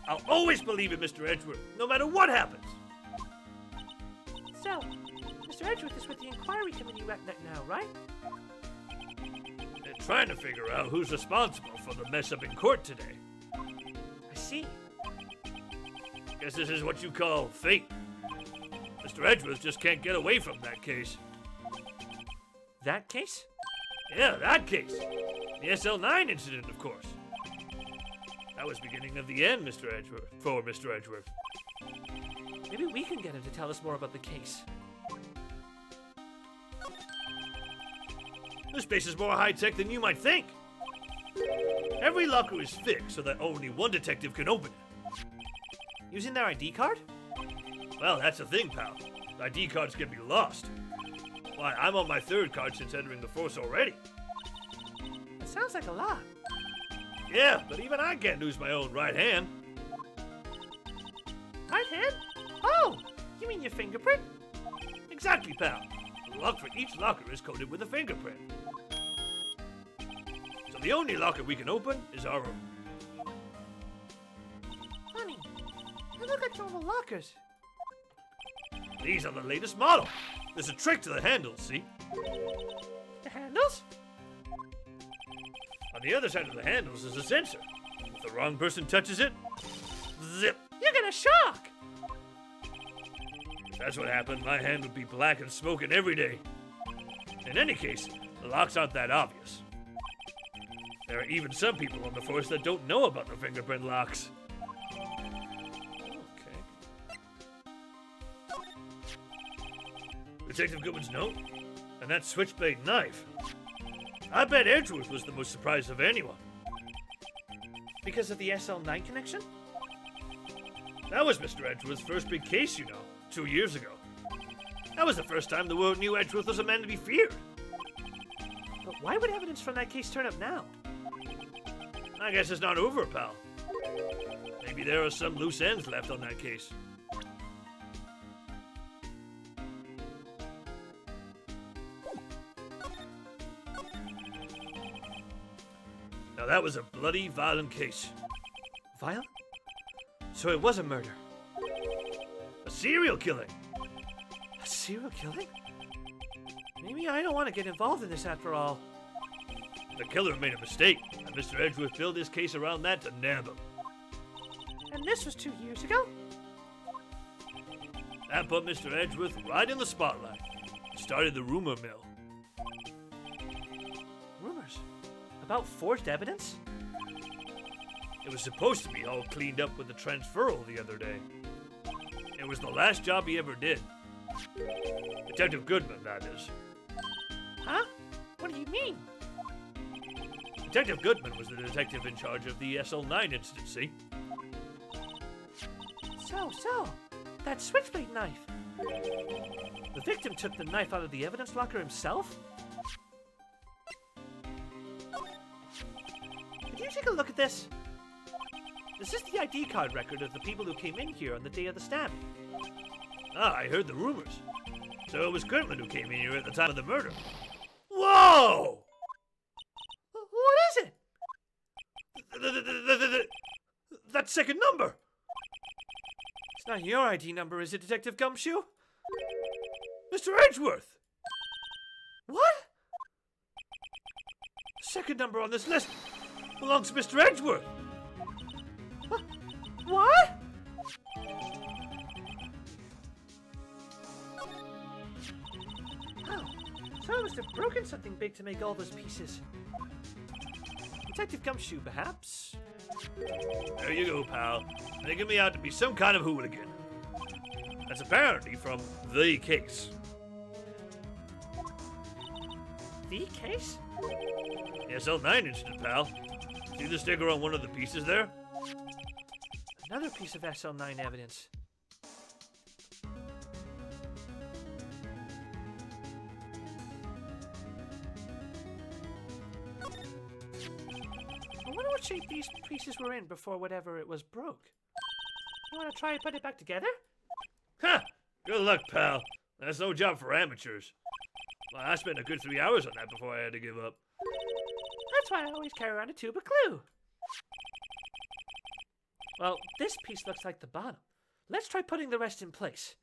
I'll always believe in Mr. Edgeworth, no matter what happens. So, Mr. Edgeworth is with the inquiry committee right now, right? They're trying to figure out who's responsible for the mess up in court today. I see. Guess this is what you call fate. Mr. Edgeworth just can't get away from that case. That case? Yeah, that case. The SL9 incident, of course. That was beginning of the end, Mr. Edgeworth. For Mr. Edgeworth. Maybe we can get him to tell us more about the case. This place is more high-tech than you might think. Every locker is fixed so that only one detective can open it. Using their ID card? Well, that's the thing, pal. ID cards can be lost. Why, I'm on my third card since entering the force already. That sounds like a lot. Yeah, but even I can't lose my own right hand. Right hand? Oh, you mean your fingerprint? Exactly, pal. The lock for each locker is coded with a fingerprint. So the only locker we can open is our own. Funny. They look like normal lockers. These are the latest model. There's a trick to the handles, see? The handles? On the other side of the handles is a sensor. If the wrong person touches it, zip. You get a shock. If that's what happened, my hand would be black and smoking every day. In any case, the locks aren't that obvious. There are even some people on the force that don't know about the fingerprint locks. Okay. Detective Goodman's note? And that switchblade knife. I bet Edgeworth was the most surprised of anyone. Because of the SL9 connection? That was Mr. Edgeworth's first big case, 2 years ago. That was the first time the world knew Edgeworth was a man to be feared. But why would evidence from that case turn up now? I guess it's not over, pal. Maybe there are some loose ends left on that case. Now that was a bloody, violent case. Violent? So it was a murder. A serial killing. A serial killing? Maybe I don't want to get involved in this after all. The killer made a mistake, and Mr. Edgeworth built his case around that to nab him. And this was 2 years ago? That put Mr. Edgeworth right in the spotlight. Started the rumor mill. Rumors? About forged evidence? It was supposed to be all cleaned up with the transferal the other day. It was the last job he ever did. Detective Goodman, that is. Huh? What do you mean? Detective Goodman was the detective in charge of the SL9 incident, see? So, that switchblade knife. The victim took the knife out of the evidence locker himself? Could you take a look at this? This is the ID card record of the people who came in here on the day of the stabbing. Ah, I heard the rumors. So it was Goodman who came in here at the time of the murder. Whoa! What is it? That second number! It's not your ID number, is it, Detective Gumshoe? Mr. Edgeworth! What? Second number on this list belongs to Mr. Edgeworth! What? Oh, so I must have broken something big to make all those pieces. Detective Gumshoe, perhaps? There you go, pal. Making me out to be some kind of hooligan. That's apparently from the case. The case? The SL9 incident, pal. See the sticker on one of the pieces there? Another piece of SL9 evidence. I wonder what shape these pieces were in before whatever it was broke. You want to try and put it back together? Ha! Good luck, pal. That's no job for amateurs. Well, I spent a good 3 hours on that before I had to give up. That's why I always carry around a tube of glue. Well, this piece looks like the bottom. Let's try putting the rest in place.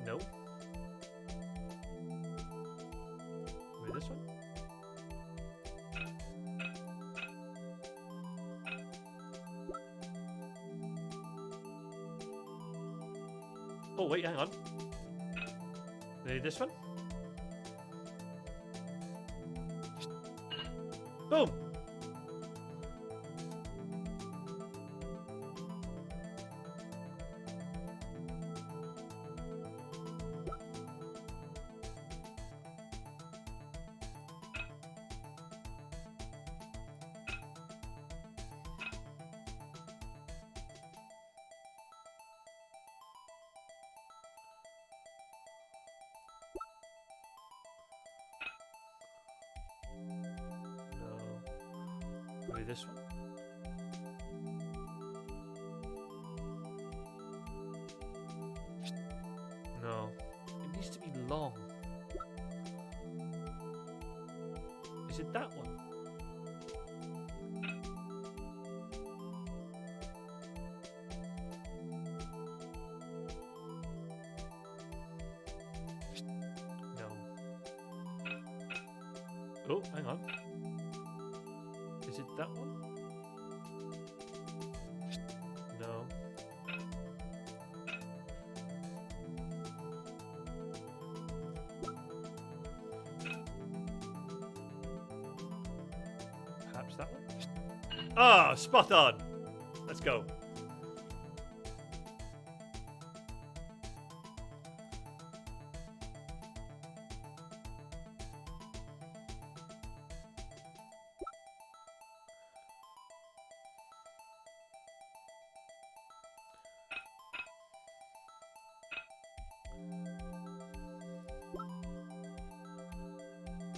No. Maybe this one? Oh, wait, hang on. Maybe this one? Boom! Maybe this one. No. It needs to be long. Is it that one? No. Oh, hang on. Is it that one? No. Perhaps that one? Ah, spot on! Let's go.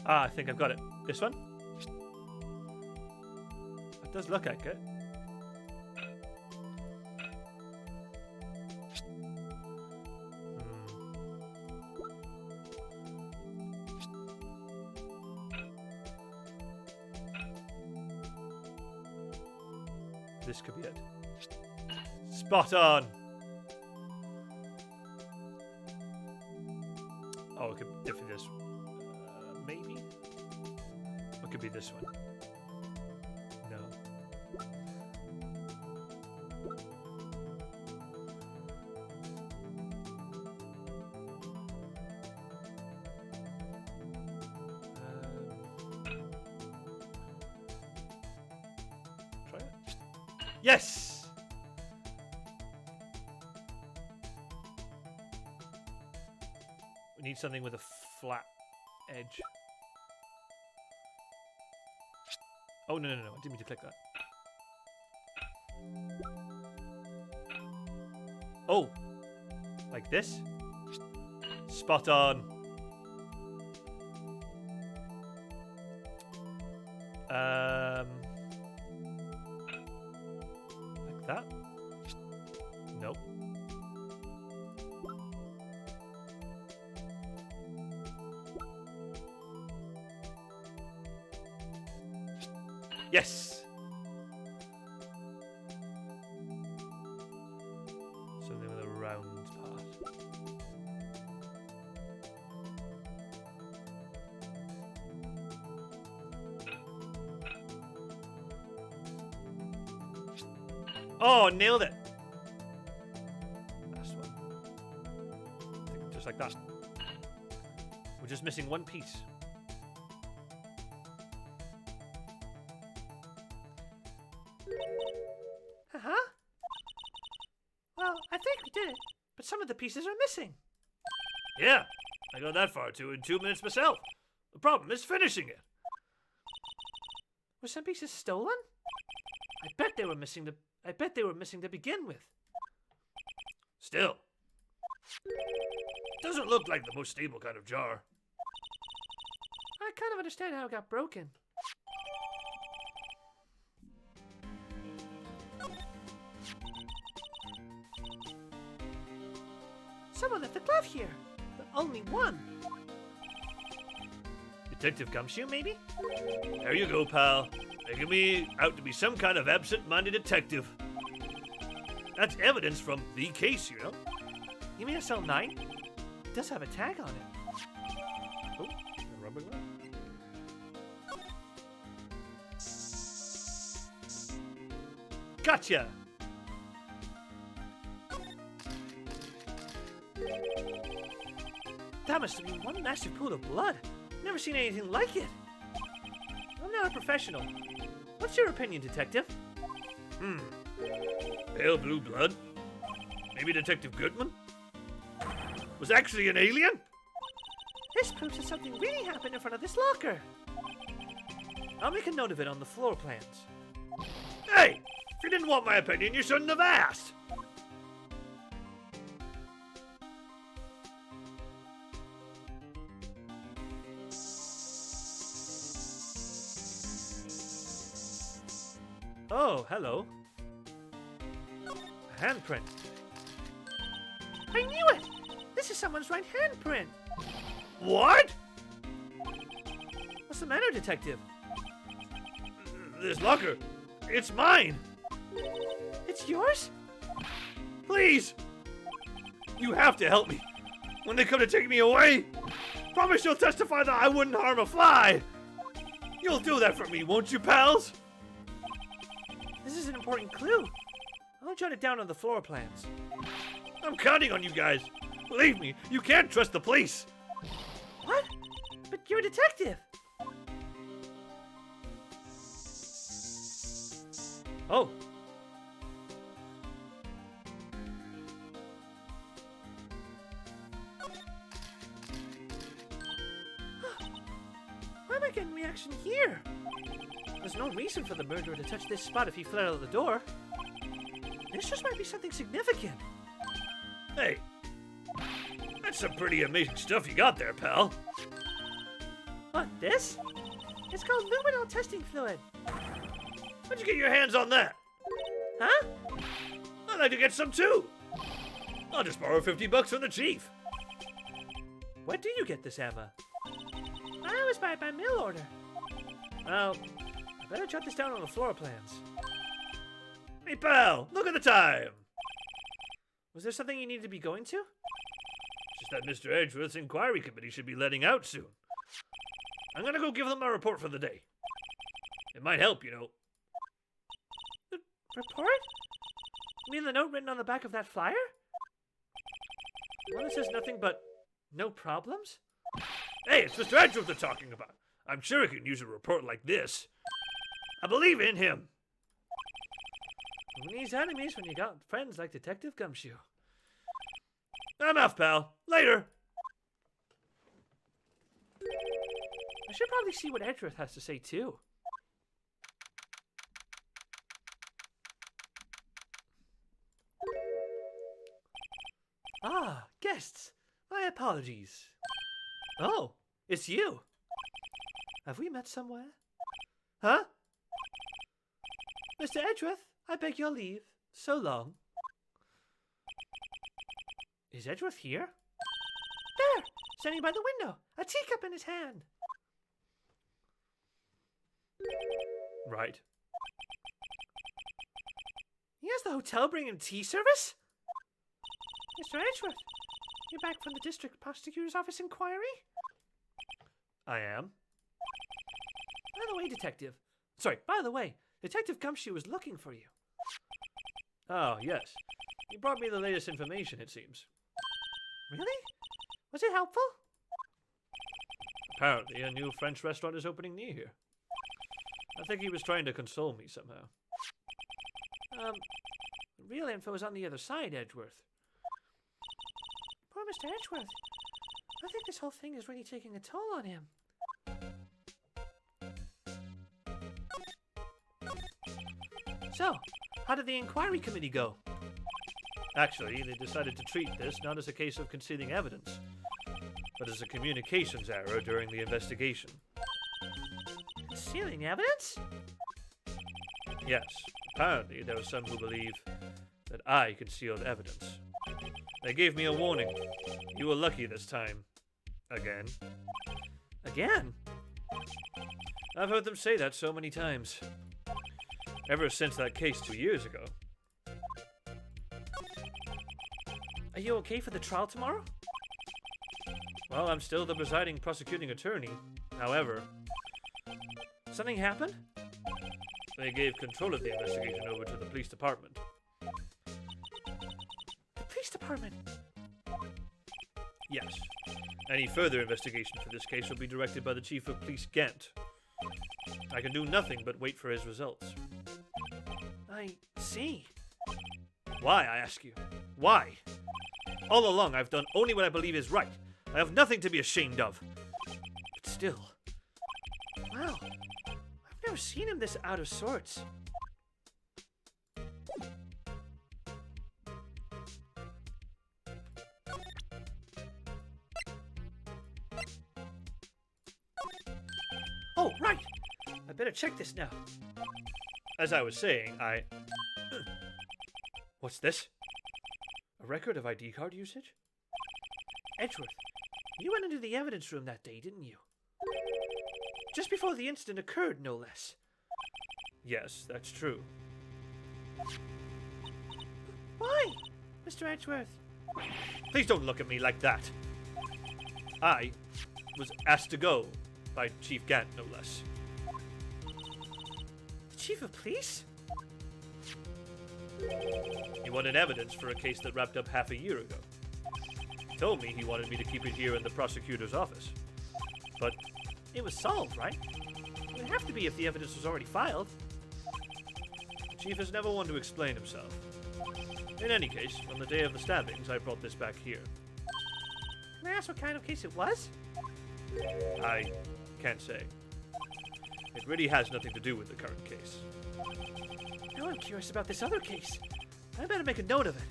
Ah, I think I've got it. This one? It does look like it. This could be it. Spot on! Oh, it could definitely this. Maybe? Or it could be this one. No. Try it. Yes! We need something with a flat edge. Oh, no, I didn't mean to click that. Oh! Like this? Spot on. Like that? Nope. Yes! Something with a round part. Oh, nailed it! Last one. Just like that. We're just missing one piece. Uh-huh. Well, I think we did it, but some of the pieces are missing. Yeah, I got that far too in 2 minutes myself. The problem is finishing it. Were some pieces stolen? I bet they were missing to begin with. Still, doesn't look like the most stable kind of jar. I kind of understand how it got broken. Someone left a glove here, but only one. Detective Gumshoe, maybe? There you go, pal. Making me out to be some kind of absent-minded detective. That's evidence from the case, you know? You mean SL9? It does have a tag on it. Oh, a rubber glove. Gotcha! That must have been one massive pool of blood. Never seen anything like it. I'm not a professional. What's your opinion, detective? Pale blue blood? Maybe Detective Goodman? Was actually an alien? This proves that something really happened in front of this locker. I'll make a note of it on the floor plans. Hey! If you didn't want my opinion, you shouldn't have asked! Oh, hello. A handprint. I knew it! This is someone's right handprint. What? What's the matter, Detective? This locker. It's mine. It's yours? Please. You have to help me. When they come to take me away, promise you'll testify that I wouldn't harm a fly. You'll do that for me, won't you, pals? This is an important clue. I'll jot it down on the floor plans. I'm counting on you guys. Believe me, you can't trust the police. What? But you're a detective. Oh. Why am I getting reaction here? There's no reason for the murderer to touch this spot if he fled out of the door. This just might be something significant. Hey. That's some pretty amazing stuff you got there, pal. What, this? It's called luminol testing fluid. How'd you get your hands on that? Huh? I'd like to get some too. I'll just borrow $50 from the chief. Where do you get this, Emma? I always buy it by mail order. Well, I better jot this down on the floor plans. Hey, pal, look at the time. Was there something you needed to be going to? Just that Mr. Edgeworth's inquiry committee should be letting out soon. I'm gonna go give them my report for the day. It might help, you know. Report? You mean the note written on the back of that flyer? One that says nothing but no problems? Hey, it's Mr. Edgeworth they're talking about. I'm sure he can use a report like this. I believe in him. Who needs enemies when you got friends like Detective Gumshoe? Enough, pal. Later. I should probably see what Edgeworth has to say, too. Ah, guests. My apologies. Oh, it's you. Have we met somewhere? Huh? Mr. Edgeworth, I beg your leave. So long. Is Edgeworth here? There! Standing by the window, a teacup in his hand. Right. He has the hotel bringing tea service? Mr. Edgeworth, you're back from the district prosecutor's office inquiry? I am. By the way, Detective Gumshoe was looking for you. Oh, yes. You brought me the latest information, it seems. Really? Was it helpful? Apparently, a new French restaurant is opening near here. I think he was trying to console me somehow. The real info is on the other side, Edgeworth. Poor Mr. Edgeworth. I think this whole thing is really taking a toll on him. So, how did the inquiry committee go? Actually, they decided to treat this not as a case of concealing evidence, but as a communications error during the investigation. Concealing evidence? Yes, apparently there are some who believe that I concealed evidence. They gave me a warning. You were lucky this time. Again. Again? I've heard them say that so many times. Ever since that case 2 years ago. Are you okay for the trial tomorrow? Well, I'm still the presiding prosecuting attorney. However, Something happened? they gave control of the investigation over to the police department. The police department? Yes. Any further investigation for this case will be directed by the Chief of Police Ghent. I can do nothing but wait for his results. I see. Why, I ask you? Why? All along, I've done only what I believe is right. I have nothing to be ashamed of. But still. Wow. I've never seen him this out of sorts. Oh, right. I better check this now. as I was saying, What's this? A record of ID card usage? Edgeworth, you went into the evidence room that day, didn't you? Just before the incident occurred, no less. Yes, that's true. Why, Mr. Edgeworth? Please don't look at me like that. I was asked to go by Chief Gant, no less. The Chief of Police? He wanted evidence for a case that wrapped up half a year ago. He told me he wanted me to keep it here in the prosecutor's office. But it was solved, right? It would have to be if the evidence was already filed. The Chief has never one to explain himself. In any case, on the day of the stabbings, I brought this back here. Can I ask what kind of case it was? I can't say. It really has nothing to do with the current case. Now I'm curious about this other case. I better make a note of it.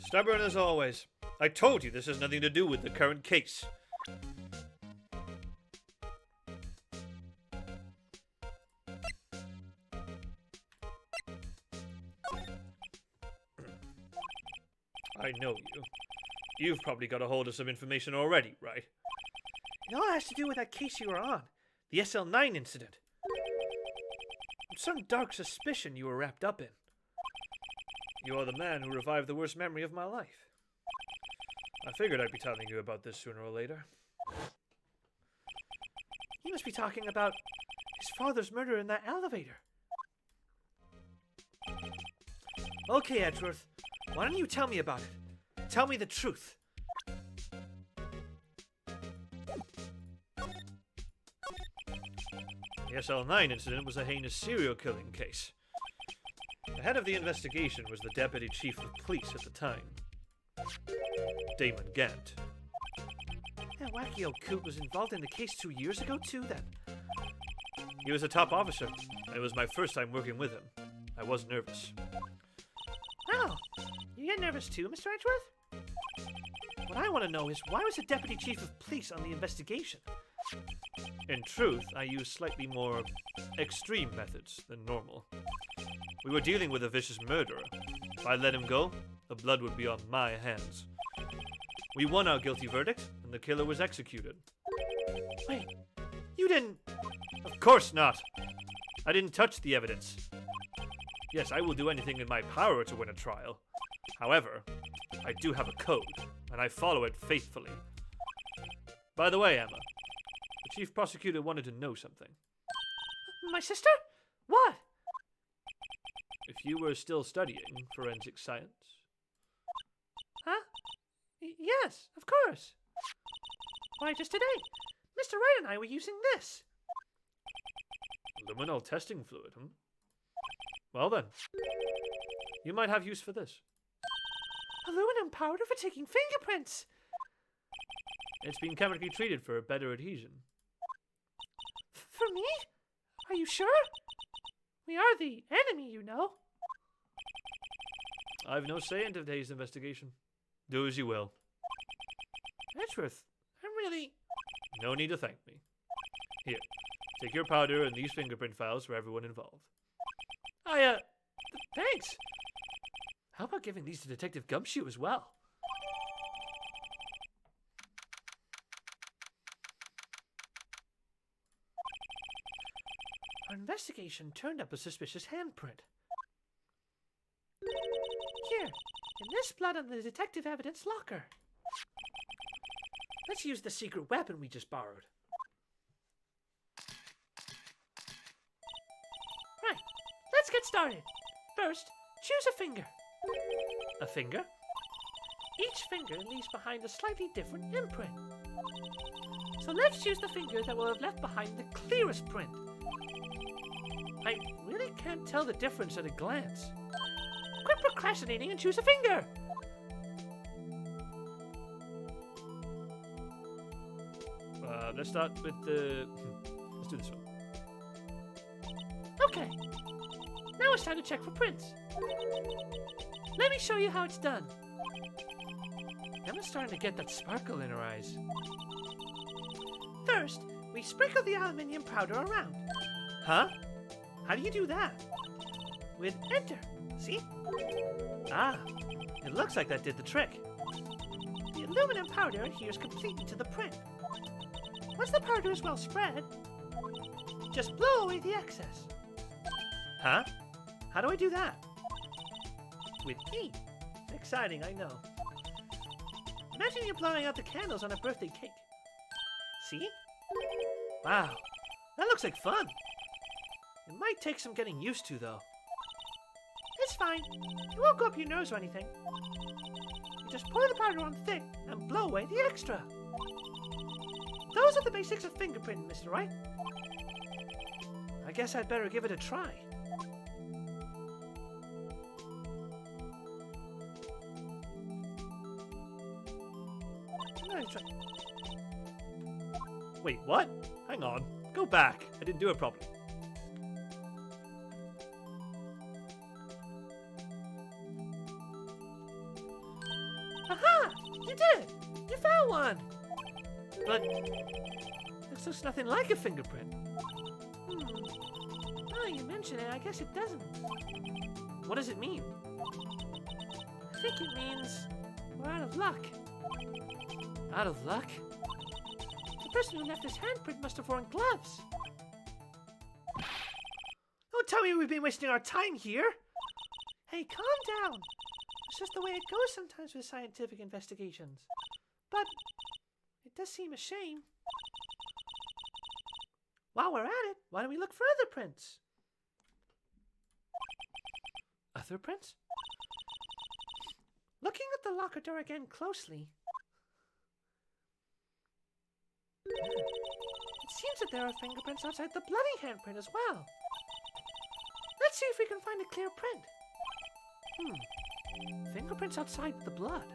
Stubborn as always. I told you this has nothing to do with the current case. I know you. You've probably got a hold of some information already, right? It all has to do with that case you were on. The SL9 incident. Some dark suspicion you were wrapped up in. You are the man who revived the worst memory of my life. I figured I'd be telling you about this sooner or later. You must be talking about his father's murder in that elevator. Okay, Edgeworth. Why don't you tell me about it? Tell me the truth. The SL9 incident was a heinous serial killing case. The head of the investigation was the deputy chief of police at the time, Damon Gant. That wacky old coot was involved in the case 2 years ago too, then? He was a top officer, and it was my first time working with him. I was nervous. Oh, you get nervous too, Mr. Edgeworth? What I want to know is, why was the deputy chief of police on the investigation? In truth, I used slightly more extreme methods than normal. We were dealing with a vicious murderer. If I let him go, the blood would be on my hands. We won our guilty verdict, and the killer was executed. Wait, you didn't... Of course not! I didn't touch the evidence. Yes, I will do anything in my power to win a trial. However, I do have a code, and I follow it faithfully. By the way, Emma, the chief prosecutor wanted to know something. My sister? What? If you were still studying forensic science. Huh? Yes, of course. Why, just today, Mr. Wright and I were using this. Luminol testing fluid, hmm? Well then, you might have use for this. Aluminum powder for taking fingerprints. It's been chemically treated for better adhesion. For me? Are you sure? We are the enemy, you know. I've no say in today's investigation. Do as you will. Edgeworth, I'm really... No need to thank me. Here, take your powder and these fingerprint files for everyone involved. Thanks. How about giving these to Detective Gumshoe as well? Our investigation turned up a suspicious handprint. Here, in this blood on the detective evidence locker. Let's use the secret weapon we just borrowed. Right, let's get started. First, choose a finger. A finger? Each finger leaves behind a slightly different imprint. So let's choose the finger that will have left behind the clearest print. I really can't tell the difference at a glance. Quit procrastinating and choose a finger! Let's start with the... Let's do this one. Okay. Now it's time to check for prints. Let me show you how it's done. Emma's starting to get that sparkle in her eyes. First, We sprinkle the aluminium powder around. Huh? How do you do that? With enter. See? Ah, it looks like that did the trick. The aluminum powder adheres completely to the print. Once the powder is well spread, just blow away the excess. Huh? How do I do that? With heat. It's exciting, I know. Imagine you're blowing out the candles on a birthday cake. See? Wow, that looks like fun. It might take some getting used to, though. It's fine. It won't go up your nose or anything. You just pour the powder on thick and blow away the extra. Those are the basics of fingerprinting, Mr. Wright. I guess I'd better give it a try. Wait, what? Hang on. Go back. I didn't do it properly. Aha! You did it! You found one! But this looks nothing like a fingerprint. Now you mention it, I guess it doesn't. What does it mean? I think it means we're out of luck. Out of luck? The person who left his handprint must have worn gloves. Don't tell me we've been wasting our time here. Hey, calm down. It's just the way it goes sometimes with scientific investigations. But it does seem a shame. While we're at it, why don't we look for other prints? Other prints? Looking at the locker door again closely, it seems that there are fingerprints outside the bloody handprint as well. Let's see if we can find a clear print. Fingerprints outside the blood.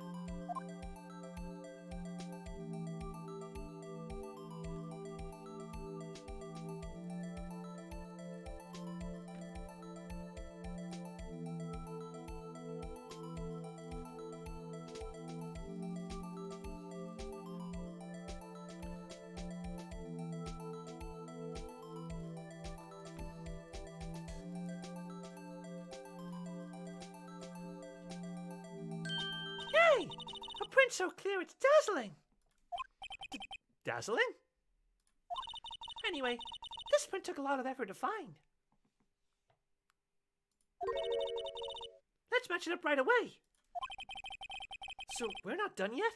Yay! A print so clear it's dazzling. Dazzling? Anyway, this print took a lot of effort to find. Let's match it up right away. So we're not done yet?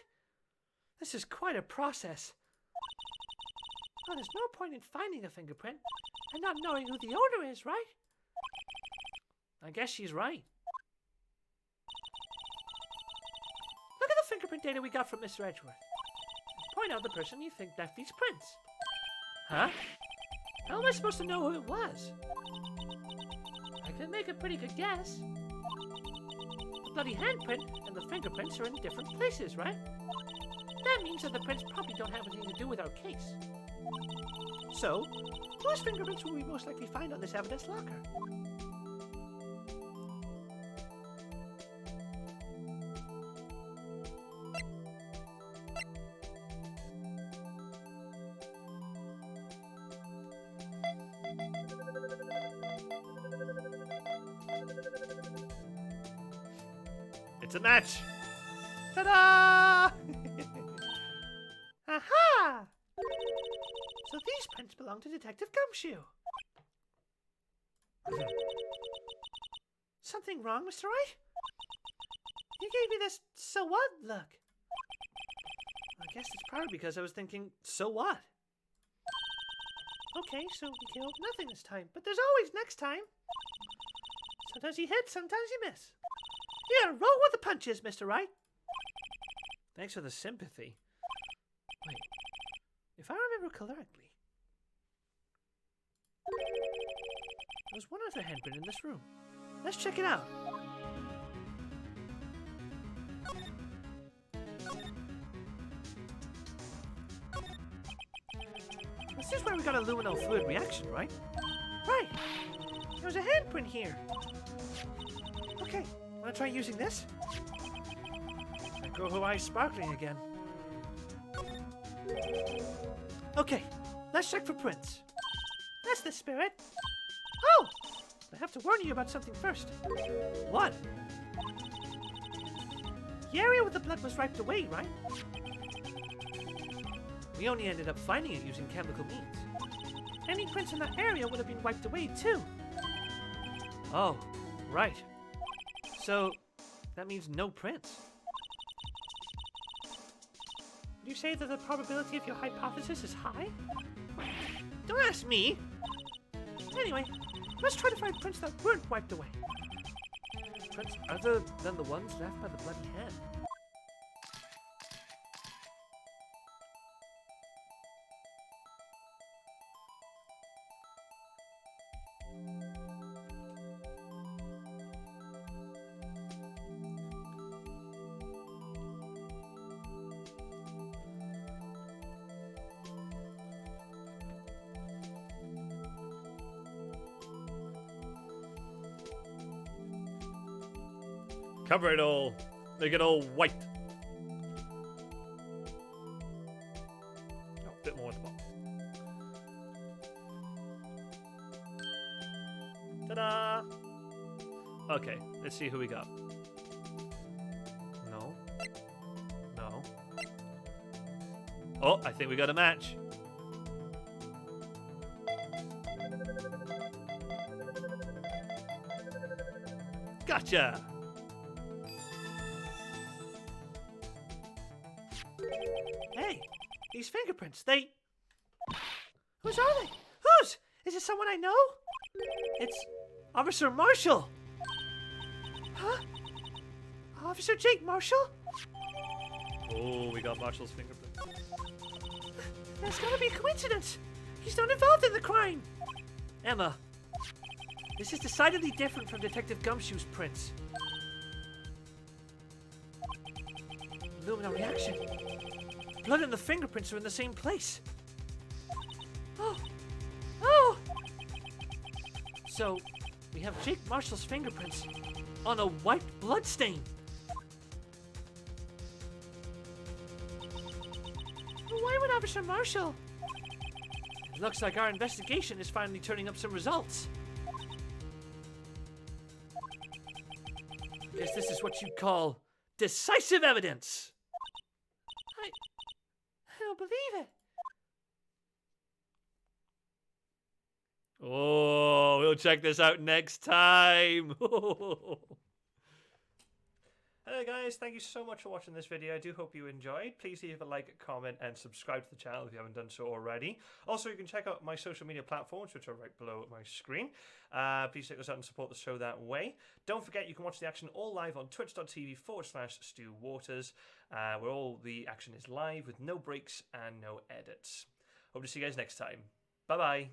This is quite a process. Well, there's no point in finding a fingerprint and not knowing who the owner is, right? I guess she's right. Look at the fingerprint data we got from Mr. Edgeworth. Point out the person you think left these prints. Huh? How am I supposed to know who it was? I can make a pretty good guess. The bloody handprint and the fingerprints are in different places, right? That means that the prints probably don't have anything to do with our case. So, whose fingerprints will we most likely find on this evidence locker? It's a match. Ta-da! Aha! So these prints belong to Detective Gumshoe. Something wrong, Mr. Wright? You gave me this so what look. I guess it's probably because I was thinking, so what? Okay, so we killed nothing this time, but there's always next time. Sometimes you hit, sometimes you miss. You gotta roll with the punches, Mr. Wright. Thanks for the sympathy. Wait, if I remember correctly, there's one other handprint in this room. Let's check it out. This is where we got a luminol fluid reaction, right? Right. There's a handprint here. Okay, wanna try using this? Go Hawaii sparkling again. Okay, let's check for prints. That's the spirit. Oh! I have to warn you about something first. What? The area where the blood was wiped away, right? We only ended up finding it using chemical means. Any prints in that area would have been wiped away, too. Oh, right. So, that means no prints. Would you say that the probability of your hypothesis is high? Don't ask me. Anyway, let's try to find prints that weren't wiped away. Prints other than the ones left by the bloody hand. Cover it all. Make it all white. Oh, a bit more at the bottom. Ta-da! Okay, let's see who we got. No. No. Oh, I think we got a match. Gotcha! Hey, these fingerprints, they... Whose are they? Whose? Is it someone I know? It's Officer Marshall! Huh? Officer Jake Marshall? Oh, we got Marshall's fingerprint. That's gotta be a coincidence. He's not involved in the crime. Emma, this is decidedly different from Detective Gumshoe's prints. Luminal reaction. Blood and the fingerprints are in the same place. Oh. Oh! So, we have Jake Marshall's fingerprints on a white blood stain. Why would Officer Marshall? It looks like our investigation is finally turning up some results. Guess this is what you call decisive evidence. I don't believe it. Oh, we'll check this out next time. Hello guys, thank you so much for watching this video. I do hope you enjoyed. Please leave a like, comment, and subscribe to the channel if you haven't done so already. Also, you can check out my social media platforms, which are right below my screen. Please check us out and support the show that way. Don't forget, you can watch the action all live on twitch.tv/Stu Waters, where all the action is live with no breaks and no edits. Hope to see you guys next time. Bye-bye.